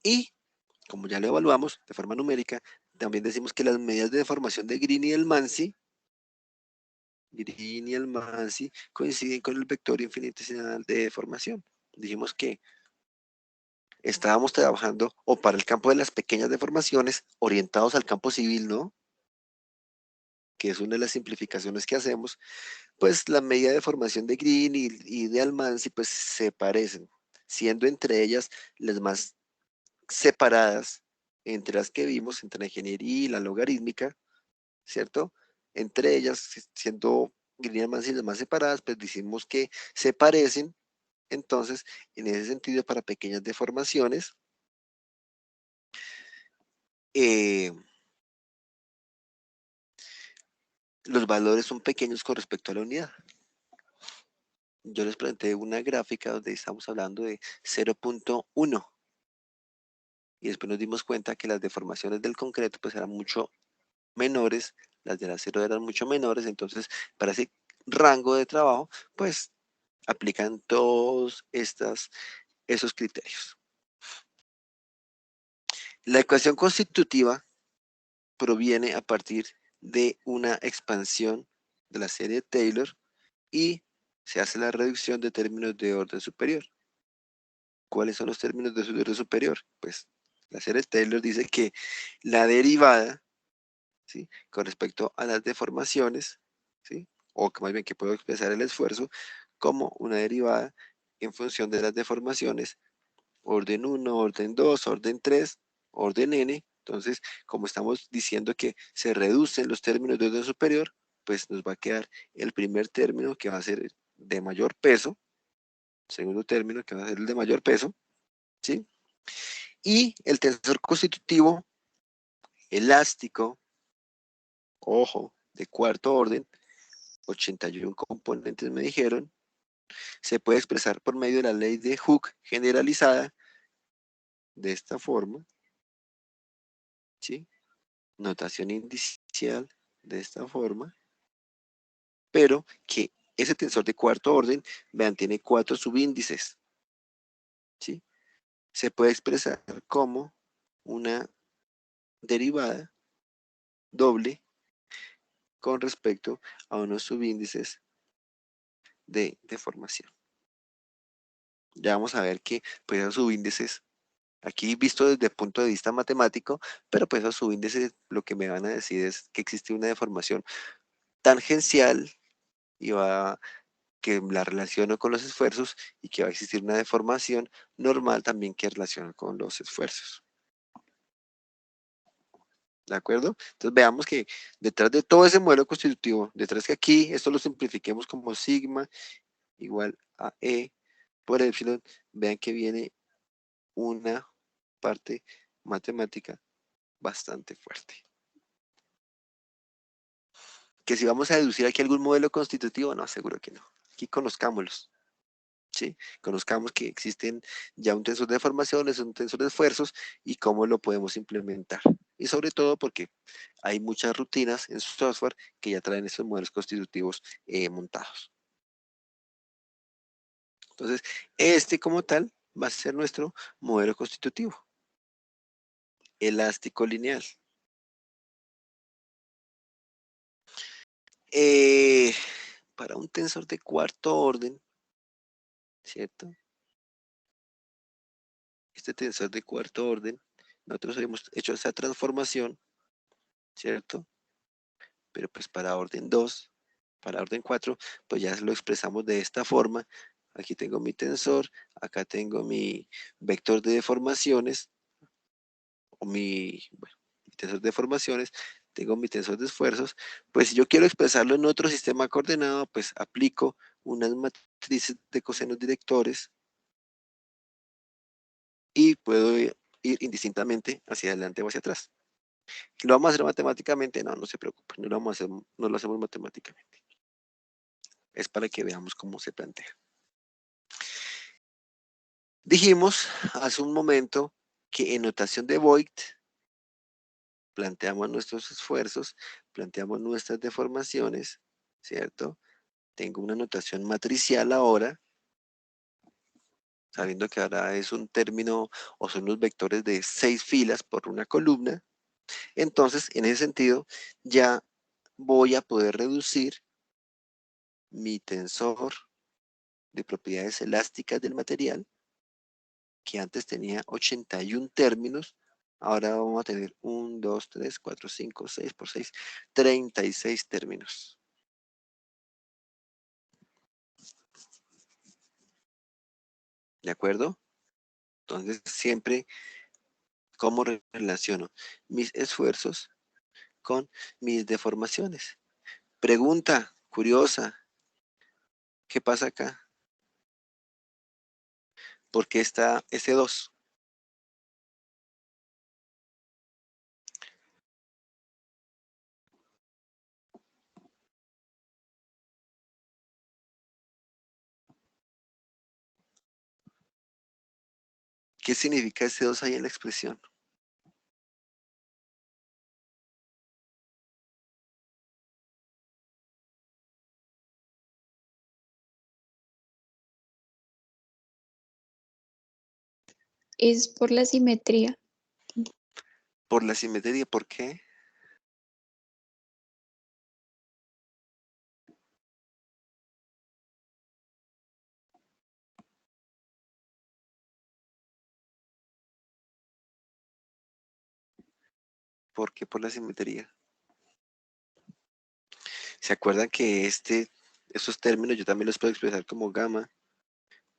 [SPEAKER 1] Y, como ya lo evaluamos de forma numérica, también decimos que las medidas de deformación de Green y el Mansi coinciden con el vector infinitesimal de deformación. Dijimos que estábamos trabajando o para el campo de las pequeñas deformaciones orientados al campo civil, ¿no? Que es una de las simplificaciones que hacemos, pues la medida de deformación de Green y de Almanzi pues se parecen, siendo entre ellas las más separadas entre las que vimos, entre la ingeniería y la logarítmica, ¿cierto? Entre ellas, siendo Green y Almanzi las más separadas, pues decimos que se parecen. Entonces, en ese sentido, para pequeñas deformaciones, los valores son pequeños con respecto a la unidad. Yo les presenté una gráfica donde estamos hablando de 0.1 y después nos dimos cuenta que las deformaciones del concreto pues eran mucho menores, las del acero eran mucho menores, entonces para ese rango de trabajo pues aplican todos esos criterios. La ecuación constitutiva proviene a partir de una expansión de la serie Taylor y se hace la reducción de términos de orden superior. ¿Cuáles son los términos de orden superior? Pues la serie Taylor dice que la derivada, ¿sí?, con respecto a las deformaciones, ¿sí?, o que más bien que puedo expresar el esfuerzo como una derivada en función de las deformaciones, orden 1, orden 2, orden 3, orden n. Entonces, como estamos diciendo que se reducen los términos de orden superior, pues nos va a quedar el primer término que va a ser de mayor peso, segundo término que va a ser el de mayor peso, ¿sí? Y el tensor constitutivo elástico, ojo, de cuarto orden, 81 componentes me dijeron, se puede expresar por medio de la ley de Hooke generalizada de esta forma, ¿sí? Notación indicial de esta forma, pero que ese tensor de cuarto orden, vean, tiene 4 subíndices, ¿sí? Se puede expresar como una derivada doble con respecto a unos subíndices de deformación. Ya vamos a ver que pues esos subíndices, aquí visto desde el punto de vista matemático, pero pues esos subíndices lo que me van a decir es que existe una deformación tangencial y que la relaciono con los esfuerzos y que va a existir una deformación normal también que relaciona con los esfuerzos. ¿De acuerdo? Entonces veamos que detrás de todo ese modelo constitutivo, detrás que aquí, esto lo simplifiquemos como sigma igual a E por epsilon, vean que viene una parte matemática bastante fuerte. Que si vamos a deducir aquí algún modelo constitutivo, no, seguro que no. Aquí conozcámoslos, ¿sí? Conozcamos que existen ya un tensor de deformaciones, un tensor de esfuerzos y cómo lo podemos implementar. Y sobre todo porque hay muchas rutinas en su software que ya traen esos modelos constitutivos montados. Entonces, este como tal va a ser nuestro modelo constitutivo. Elástico lineal. Para un tensor de cuarto orden, ¿cierto? Este tensor de cuarto orden, nosotros hemos hecho esa transformación, ¿cierto? pero pues para orden 2, para orden 4, pues ya lo expresamos de esta forma. Aquí tengo mi tensor, acá tengo mi vector de deformaciones, o bueno, mi tensor de deformaciones, tengo mi tensor de esfuerzos. Pues si yo quiero expresarlo en otro sistema coordenado, pues aplico unas matrices de cosenos directores y puedo ir indistintamente hacia adelante o hacia atrás. ¿Lo vamos a hacer matemáticamente? No, no se preocupen, no lo vamos a hacer, no lo hacemos matemáticamente. Es para que veamos cómo se plantea. Dijimos hace un momento que en notación de Voigt planteamos nuestros esfuerzos, planteamos nuestras deformaciones, ¿cierto? Tengo una notación matricial ahora, sabiendo que ahora es un término o son los vectores de 6 filas por una columna. Entonces, en ese sentido, ya voy a poder reducir mi tensor de propiedades elásticas del material, que antes tenía 81 términos, ahora vamos a tener 1, 2, 3, 4, 5, 6 por 6, 36 términos. ¿De acuerdo? Entonces, siempre, ¿cómo relaciono mis esfuerzos con mis deformaciones? Pregunta curiosa, ¿qué pasa acá? ¿Por qué está ese 2? ¿Qué significa ese 2 ahí en la expresión?
[SPEAKER 2] Es por la simetría.
[SPEAKER 1] Por la simetría, ¿por qué? ¿Por qué por la simetría? ¿Se acuerdan que esos términos yo también los puedo expresar como gamma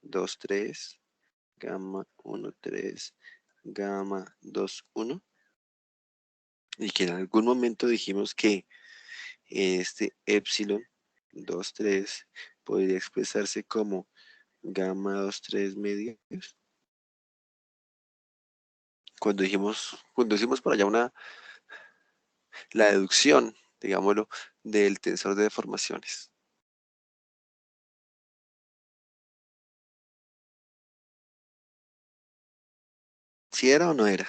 [SPEAKER 1] 2, 3, gamma 1, 3, gamma 2, 1? Y que en algún momento dijimos que este epsilon 2, 3 podría expresarse como gamma 2, 3 medios. Cuando hicimos por allá la deducción, digámoslo, del tensor de deformaciones. ¿Sí era o no era?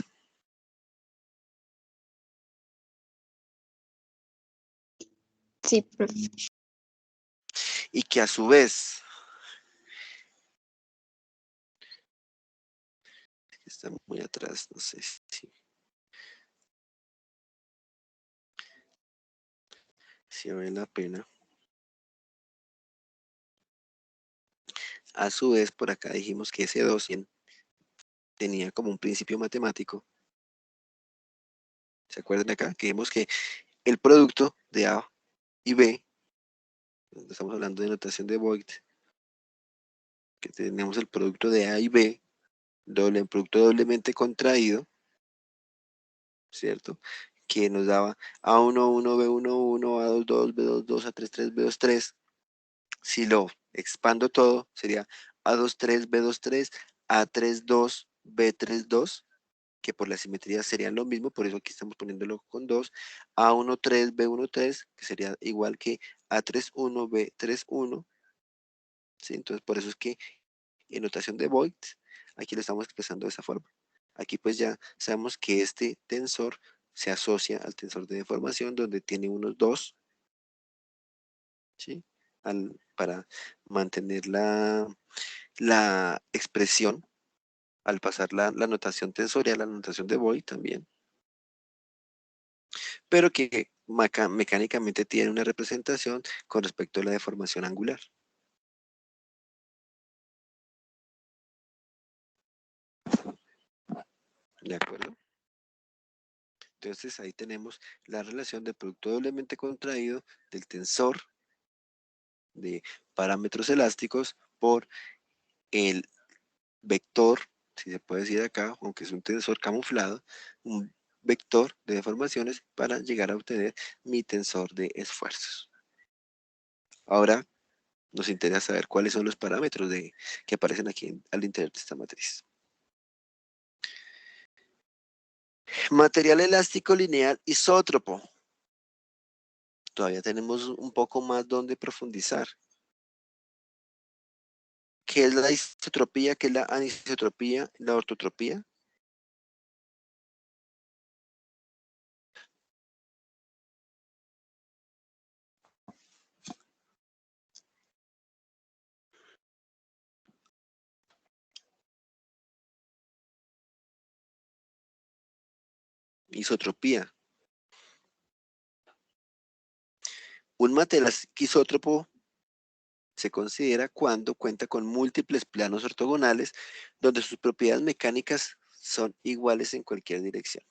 [SPEAKER 2] Sí, profe.
[SPEAKER 1] Y que a su vez, está muy atrás, no sé si vale la pena. A su vez, por acá dijimos que ese 2 tenía como un principio matemático. ¿Se acuerdan de acá? Que dijimos que el producto de A y B, estamos hablando de notación de Voigt, que tenemos el producto de A y B, en producto doblemente contraído, ¿cierto? Que nos daba A1, 1, B1, 1, A2, 2, B2, 2, A3, 3, B2, 3. Si lo expando todo, sería A2, 3, B2, 3, A3, 2, B3, 2, que por la simetría serían lo mismo, por eso aquí estamos poniéndolo con 2, A1, 3, B1, 3, que sería igual que A3, 1, B3, 1, ¿sí? Entonces, por eso es que en notación de Voigt, aquí lo estamos expresando de esa forma. Aquí pues ya sabemos que este tensor se asocia al tensor de deformación donde tiene unos 2, ¿sí? Para mantener la expresión al pasar la notación tensorial, la notación de Voigt también, pero que mecánicamente tiene una representación con respecto a la deformación angular. ¿De acuerdo? Entonces ahí tenemos la relación del producto doblemente contraído del tensor de parámetros elásticos por el vector, si se puede decir acá, aunque es un tensor camuflado, un vector de deformaciones para llegar a obtener mi tensor de esfuerzos. Ahora nos interesa saber cuáles son los parámetros que aparecen aquí al interior de esta matriz. Material elástico lineal isótropo. Todavía tenemos un poco más donde profundizar. ¿Qué es la isotropía? ¿Qué es la anisotropía? ¿La ortotropía? Isotropía. Un material isótropo se considera cuando cuenta con múltiples planos ortogonales donde sus propiedades mecánicas son iguales en cualquier dirección.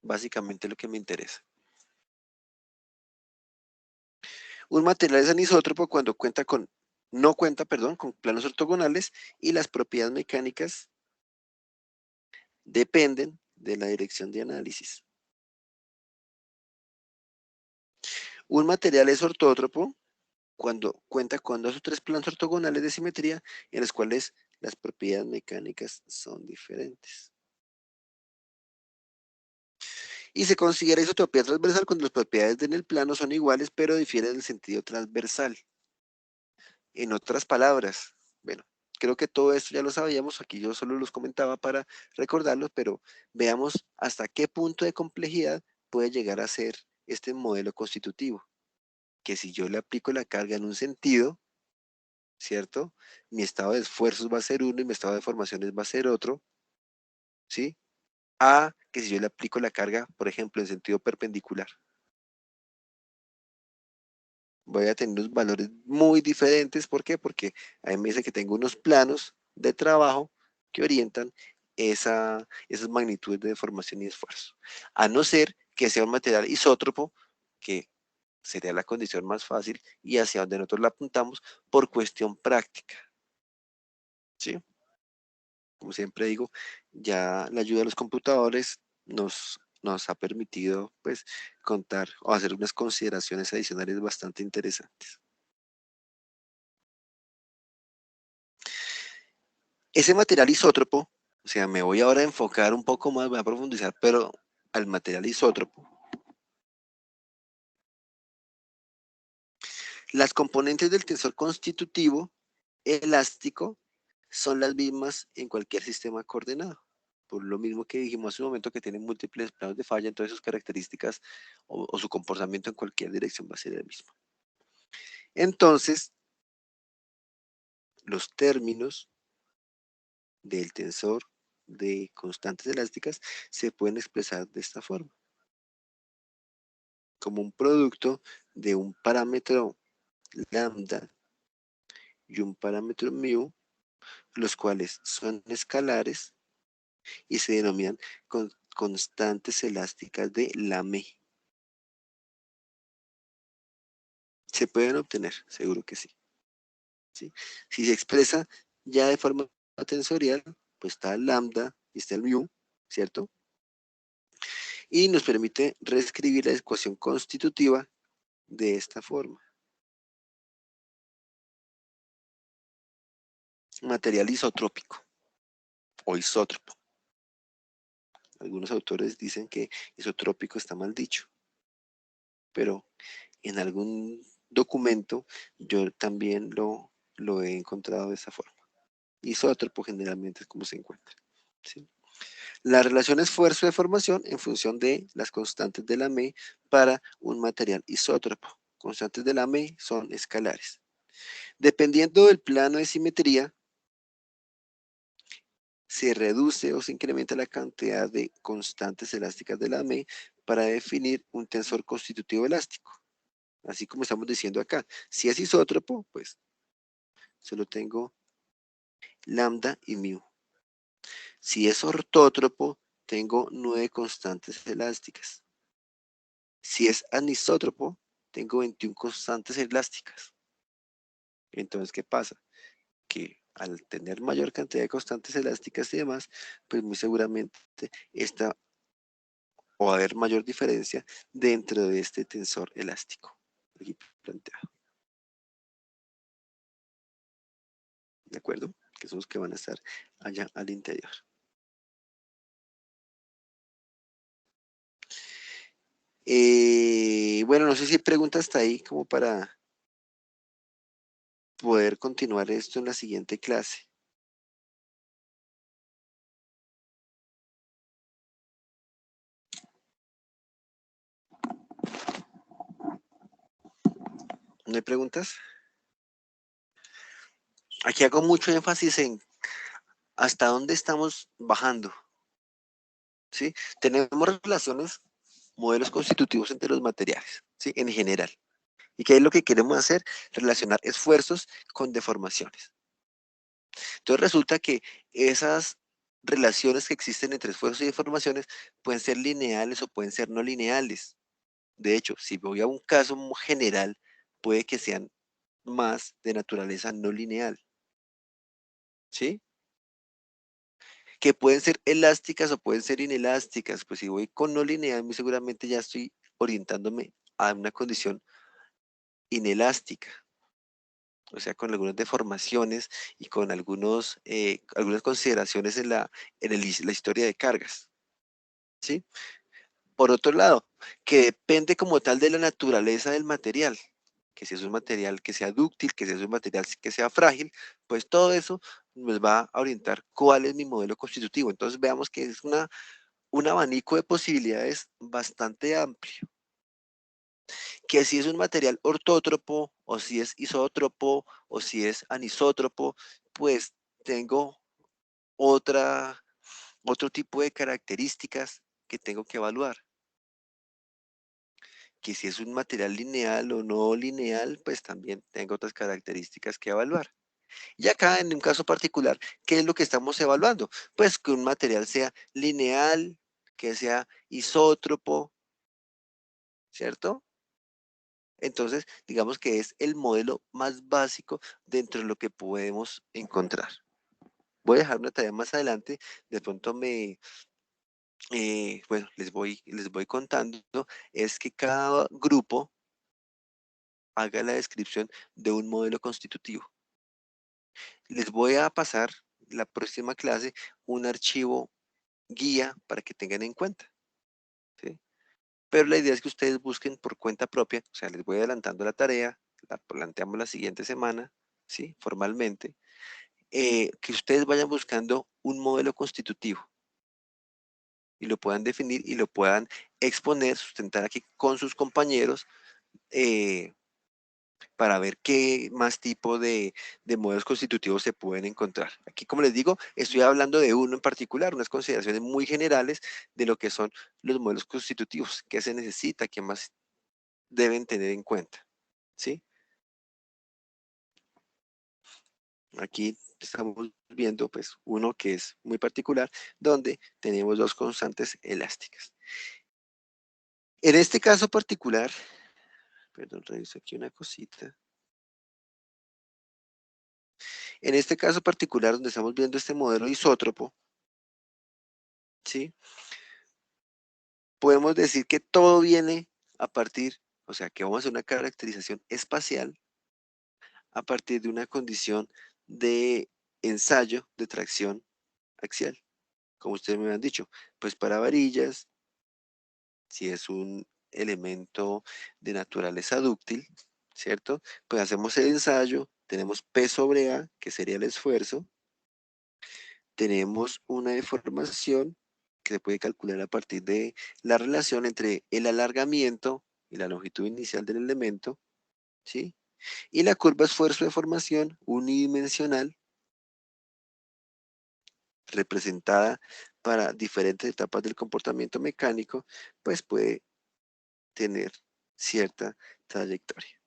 [SPEAKER 1] Básicamente lo que me interesa. Un material es anisótropo cuando no cuenta con planos ortogonales y las propiedades mecánicas dependen de la dirección de análisis. Un material es ortótropo cuando cuenta con 2 o 3 planos ortogonales de simetría en los cuales las propiedades mecánicas son diferentes. Y se considera isotropía transversal cuando las propiedades en el plano son iguales pero difieren en el sentido transversal. En otras palabras, bueno, creo que todo esto ya lo sabíamos, aquí yo solo los comentaba para recordarlos, pero veamos hasta qué punto de complejidad puede llegar a ser este modelo constitutivo. Que si yo le aplico la carga en un sentido, ¿cierto? Mi estado de esfuerzos va a ser uno y mi estado de formaciones va a ser otro, ¿sí? A que si yo le aplico la carga, por ejemplo, en sentido perpendicular. Voy a tener unos valores muy diferentes. ¿Por qué? Porque a mí me dice que tengo unos planos de trabajo que orientan esas magnitudes de deformación y esfuerzo. A no ser que sea un material isótropo, que sería la condición más fácil y hacia donde nosotros la apuntamos por cuestión práctica. ¿Sí? Como siempre digo, ya la ayuda de los computadores nos ha permitido pues contar o hacer unas consideraciones adicionales bastante interesantes. Ese material isótropo, o sea, me voy ahora a enfocar un poco más, voy a profundizar, pero al material isótropo. Las componentes del tensor constitutivo elástico son las mismas en cualquier sistema coordenado. Por lo mismo que dijimos hace un momento que tienen múltiples planos de falla, entonces sus características o su comportamiento en cualquier dirección va a ser el mismo. Entonces, los términos del tensor de constantes elásticas se pueden expresar de esta forma. Como un producto de un parámetro lambda y un parámetro mu, los cuales son escalares y se denominan constantes elásticas de Lamé. ¿Se pueden obtener? Seguro que sí. ¿Sí? Si se expresa ya de forma tensorial, pues está el lambda y está el mu, ¿cierto? Y nos permite reescribir la ecuación constitutiva de esta forma. Material isotrópico o isótropo. Algunos autores dicen que isotrópico está mal dicho, pero en algún documento yo también lo he encontrado de esa forma. Isótropo generalmente es como se encuentra. ¿Sí? La relación esfuerzo-deformación en función de las constantes de la M para un material isótropo. Constantes de la M son escalares. Dependiendo del plano de simetría, se reduce o se incrementa la cantidad de constantes elásticas de la M para definir un tensor constitutivo elástico. Así como estamos diciendo acá. Si es isótropo, pues solo tengo lambda y mu. Si es ortótropo, tengo 9 constantes elásticas. Si es anisótropo, tengo 21 constantes elásticas. Entonces, ¿qué pasa? Que al tener mayor cantidad de constantes elásticas y demás, pues muy seguramente esta o va a haber mayor diferencia dentro de este tensor elástico aquí planteado. ¿De acuerdo? Que son los que van a estar allá al interior. Bueno, no sé si hay preguntas hasta ahí como para poder continuar esto en la siguiente clase. ¿No hay preguntas? Aquí hago mucho énfasis en hasta dónde estamos bajando. ¿Sí? Tenemos relaciones, modelos constitutivos entre los materiales, ¿sí? En general. ¿Y qué es lo que queremos hacer? Relacionar esfuerzos con deformaciones. Entonces resulta que esas relaciones que existen entre esfuerzos y deformaciones pueden ser lineales o pueden ser no lineales. De hecho, si voy a un caso general, puede que sean más de naturaleza no lineal. ¿Sí? Que pueden ser elásticas o pueden ser inelásticas. Pues si voy con no lineal, muy seguramente ya estoy orientándome a una condición inelástica. O sea, con algunas deformaciones y con algunas consideraciones en la historia de cargas. ¿Sí? Por otro lado, que depende como tal de la naturaleza del material, que si es un material que sea dúctil, que si es un material que sea frágil, pues todo eso nos va a orientar cuál es mi modelo constitutivo. Entonces veamos que es un abanico de posibilidades bastante amplio. Que si es un material ortótropo, o si es isótropo, o si es anisótropo, pues tengo otro tipo de características que tengo que evaluar. Que si es un material lineal o no lineal, pues también tengo otras características que evaluar. Y acá en un caso particular, ¿qué es lo que estamos evaluando? Pues que un material sea lineal, que sea isótropo, ¿cierto? Entonces, digamos que es el modelo más básico dentro de lo que podemos encontrar. Voy a dejar una tarea más adelante, de pronto bueno, les voy contando, es que cada grupo haga la descripción de un modelo constitutivo. Les voy a pasar la próxima clase un archivo guía para que tengan en cuenta, ¿sí? Pero la idea es que ustedes busquen por cuenta propia, o sea, les voy adelantando la tarea, la planteamos la siguiente semana, ¿sí? Formalmente, que ustedes vayan buscando un modelo constitutivo y lo puedan definir y lo puedan exponer, sustentar aquí con sus compañeros, para ver qué más tipo de modelos constitutivos se pueden encontrar. Aquí, como les digo, estoy hablando de uno en particular, unas consideraciones muy generales de lo que son los modelos constitutivos, qué se necesita, qué más deben tener en cuenta, ¿sí? Aquí estamos viendo pues uno que es muy particular, donde tenemos dos constantes elásticas. En este caso particular, perdón, reviso aquí una cosita. En este caso particular, donde estamos viendo este modelo isótropo, ¿sí? Podemos decir que todo viene a partir, o sea, que vamos a hacer una caracterización espacial a partir de una condición de ensayo de tracción axial, como ustedes me han dicho, pues para varillas, si es un elemento de naturaleza dúctil, ¿cierto? Pues hacemos el ensayo, tenemos P sobre A, que sería el esfuerzo, tenemos una deformación que se puede calcular a partir de la relación entre el alargamiento y la longitud inicial del elemento, ¿sí? Y la curva esfuerzo-deformación unidimensional, representada para diferentes etapas del comportamiento mecánico, pues puede tener cierta trayectoria.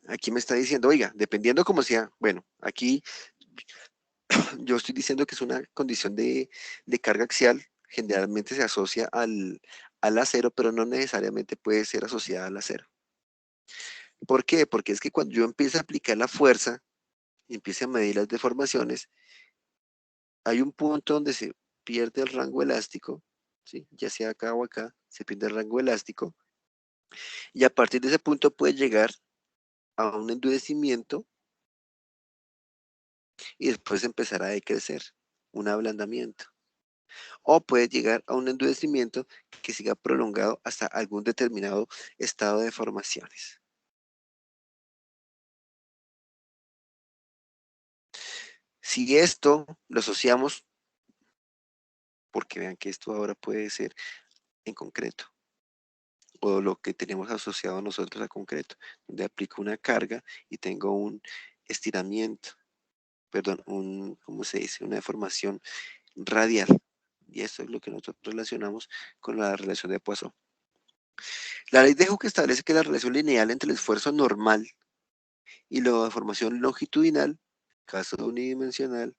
[SPEAKER 1] Aquí me está diciendo, oiga, dependiendo como sea, bueno, aquí yo estoy diciendo que es una condición de carga axial generalmente se asocia al acero, pero no necesariamente puede ser asociada al acero. ¿Por qué? Porque es que cuando yo empiezo a aplicar la fuerza y empiezo a medir las deformaciones, hay un punto donde se pierde el rango elástico, ¿sí? Ya sea acá o acá, se pierde el rango elástico, y a partir de ese punto puede llegar a un endurecimiento y después empezar a decrecer, un ablandamiento. O puede llegar a un endurecimiento que siga prolongado hasta algún determinado estado de formaciones. Si esto lo asociamos, porque vean que esto ahora puede ser en concreto, o lo que tenemos asociado nosotros a concreto, donde aplico una carga y tengo un estiramiento, perdón, ¿cómo se dice? Una deformación radial. Y esto es lo que nosotros relacionamos con la relación de Poisson. La ley de Hooke establece que la relación lineal entre el esfuerzo normal y la deformación longitudinal, caso unidimensional,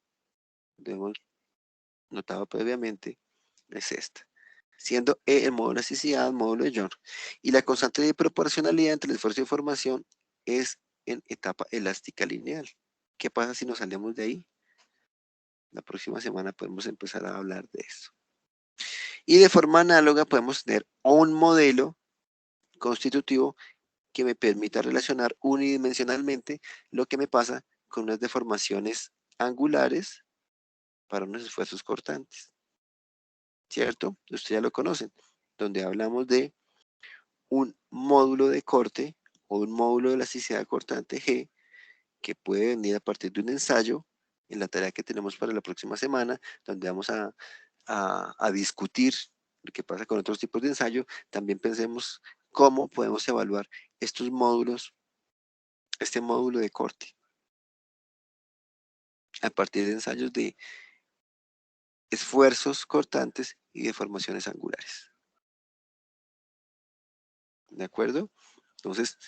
[SPEAKER 1] lo hemos notado previamente, es esta, siendo E el módulo de elasticidad, el módulo de Young, y la constante de proporcionalidad entre el esfuerzo y formación es en etapa elástica lineal. ¿Qué pasa si nos salimos de ahí? La próxima semana podemos empezar a hablar de eso. Y de forma análoga podemos tener un modelo constitutivo que me permita relacionar unidimensionalmente lo que me pasa con unas deformaciones angulares para unos esfuerzos cortantes. ¿Cierto? Ustedes ya lo conocen, donde hablamos de un módulo de corte o un módulo de elasticidad cortante G que puede venir a partir de un ensayo en la tarea que tenemos para la próxima semana, donde vamos a discutir lo que pasa con otros tipos de ensayo. También pensemos cómo podemos evaluar estos módulos, este módulo de corte, a partir de ensayos de esfuerzos cortantes y deformaciones angulares. ¿De acuerdo? Entonces,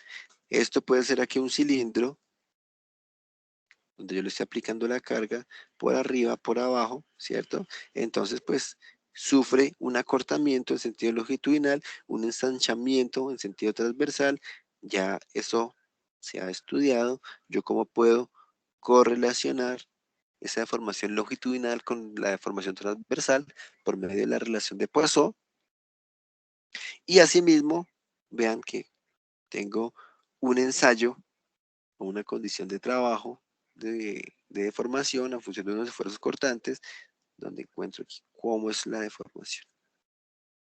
[SPEAKER 1] esto puede ser aquí un cilindro donde yo le estoy aplicando la carga por arriba, por abajo, ¿cierto? Entonces, pues, sufre un acortamiento en sentido longitudinal, un ensanchamiento en sentido transversal. Ya eso se ha estudiado. Yo cómo puedo correlacionar esa deformación longitudinal con la deformación transversal por medio de la relación de Poisson. Y asimismo, vean que tengo un ensayo o una condición de trabajo de deformación en función de unos esfuerzos cortantes, donde encuentro aquí cómo es la deformación.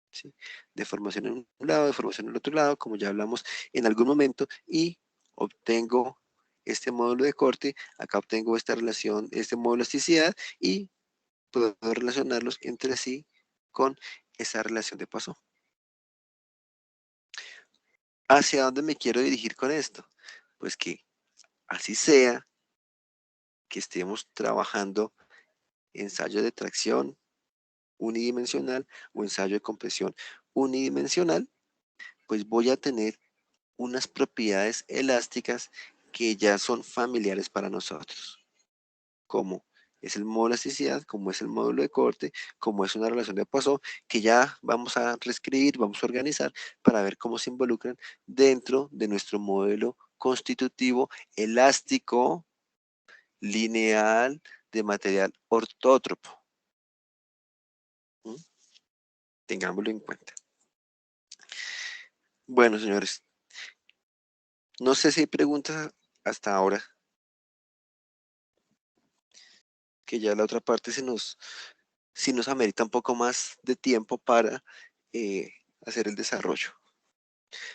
[SPEAKER 1] ¿Sí? Deformación en un lado, deformación en el otro lado, como ya hablamos en algún momento, y obtengo este módulo de corte, acá obtengo esta relación, este módulo de elasticidad, y puedo relacionarlos entre sí con esa relación de Poisson. ¿Hacia dónde me quiero dirigir con esto? Pues que así sea, que estemos trabajando ensayo de tracción unidimensional o ensayo de compresión unidimensional, pues voy a tener unas propiedades elásticas que ya son familiares para nosotros, como es el módulo de elasticidad, como es el módulo de corte, como es una relación de Poisson, que ya vamos a reescribir, vamos a organizar para ver cómo se involucran dentro de nuestro modelo constitutivo elástico, lineal, de material ortótropo. ¿Mm? Tengámoslo en cuenta. Bueno, señores, no sé si hay preguntas hasta ahora, que ya la otra parte si nos amerita un poco más de tiempo para hacer el desarrollo.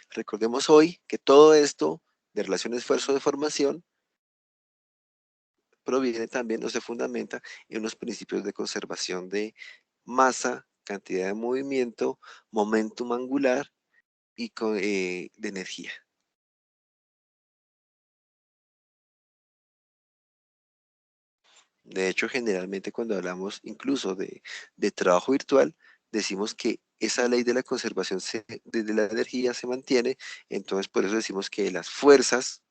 [SPEAKER 1] Recordemos hoy que todo esto de relación esfuerzo de formación proviene también o se fundamenta en unos principios de conservación de masa, cantidad de movimiento, momentum angular y de energía. De hecho, generalmente cuando hablamos incluso de trabajo virtual, decimos que esa ley de la conservación de la energía se mantiene, entonces por eso decimos que las fuerzas,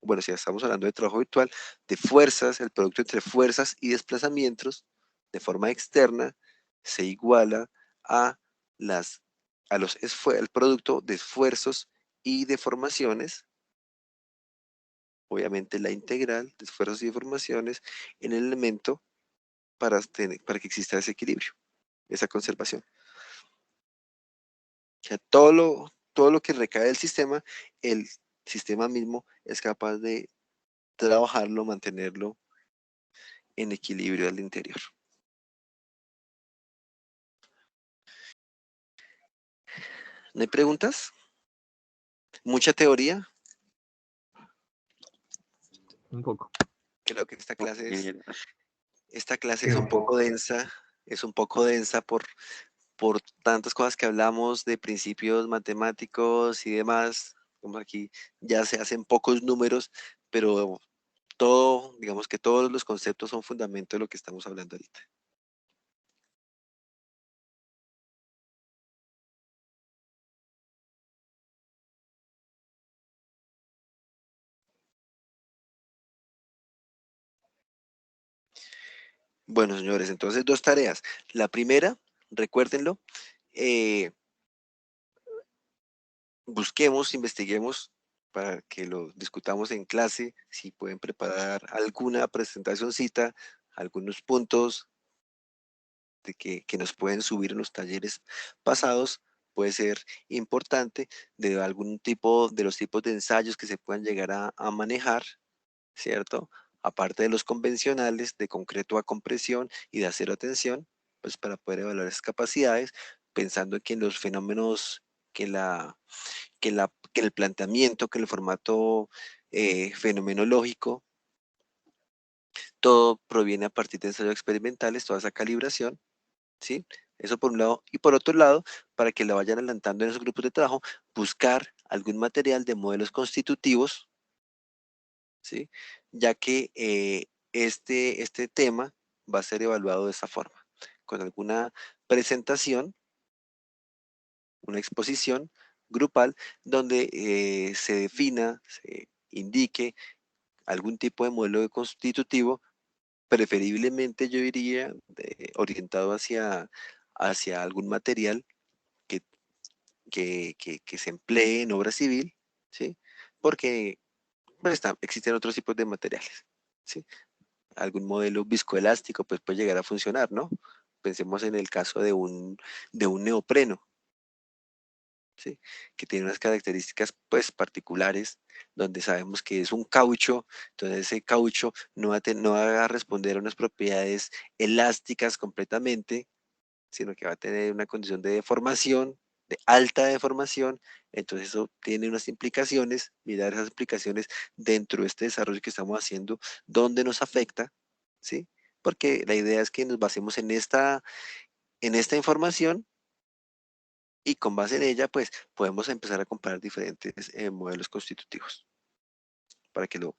[SPEAKER 1] bueno, si ya estamos hablando de trabajo virtual, de fuerzas, el producto entre fuerzas y desplazamientos de forma externa, se iguala a el producto de esfuerzos y deformaciones, obviamente la integral de esfuerzos y deformaciones en el elemento para que exista ese equilibrio, esa conservación. O sea, todo lo que recae del sistema, el sistema mismo es capaz de trabajarlo, mantenerlo en equilibrio al interior. ¿No hay preguntas? ¿Mucha teoría?
[SPEAKER 3] Un poco.
[SPEAKER 1] Creo que esta clase es
[SPEAKER 3] Sí,
[SPEAKER 1] un
[SPEAKER 3] un
[SPEAKER 1] poco
[SPEAKER 3] poco.
[SPEAKER 1] densa, por tantas cosas que hablamos de principios matemáticos y demás, como aquí ya se hacen pocos números, pero digamos que todos los conceptos son fundamento de lo que estamos hablando ahorita. Bueno, señores, entonces 2 tareas. La primera, recuérdenlo, busquemos, investiguemos para que lo discutamos en clase, si pueden preparar alguna presentacioncita, algunos puntos que nos pueden subir en los talleres pasados, puede ser importante, de algún tipo, de los tipos de ensayos que se puedan llegar a manejar, ¿cierto? Aparte de los convencionales, de concreto a compresión y de acero a tensión, pues para poder evaluar esas capacidades, pensando en que los fenómenos, que el planteamiento, que el formato fenomenológico, todo proviene a partir de ensayos experimentales, toda esa calibración, ¿sí? Eso por un lado. Y por otro lado, para que lo vayan adelantando en esos grupos de trabajo, buscar algún material de modelos constitutivos, ¿sí? Ya que este tema va a ser evaluado de esa forma, con alguna presentación, una exposición grupal, donde se defina, se indique algún tipo de modelo constitutivo, preferiblemente yo diría orientado hacia algún material que, que se emplee en obra civil, ¿sí? Porque pues, existen otros tipos de materiales, ¿sí? Algún modelo viscoelástico pues puede llegar a funcionar, ¿no? Pensemos en el caso de un neopreno, ¿sí? Que tiene unas características pues particulares, donde sabemos que es un caucho, entonces ese caucho no va a responder a unas propiedades elásticas completamente, sino que va a tener una condición de deformación, de alta deformación, entonces eso tiene unas implicaciones, mirar esas implicaciones dentro de este desarrollo que estamos haciendo, dónde nos afecta, ¿sí? Porque la idea es que nos basemos en esta información y con base en ella, pues podemos empezar a comparar diferentes modelos constitutivos para que lo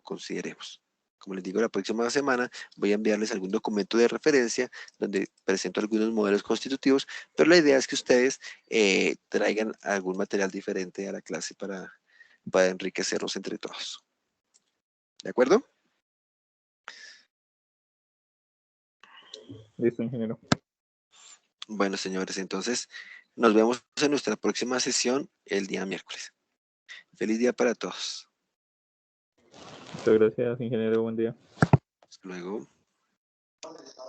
[SPEAKER 1] consideremos. Como les digo, la próxima semana voy a enviarles algún documento de referencia donde presento algunos modelos constitutivos, pero la idea es que ustedes traigan algún material diferente a la clase para enriquecernos entre todos. ¿De acuerdo?
[SPEAKER 3] Listo, ingeniero.
[SPEAKER 1] Bueno, señores, entonces nos vemos en nuestra próxima sesión el día miércoles. Feliz día para todos.
[SPEAKER 3] Muchas gracias, ingeniero. Buen día.
[SPEAKER 1] Hasta luego.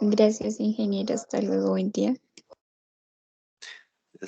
[SPEAKER 2] Gracias, ingeniero. Hasta luego. Buen día.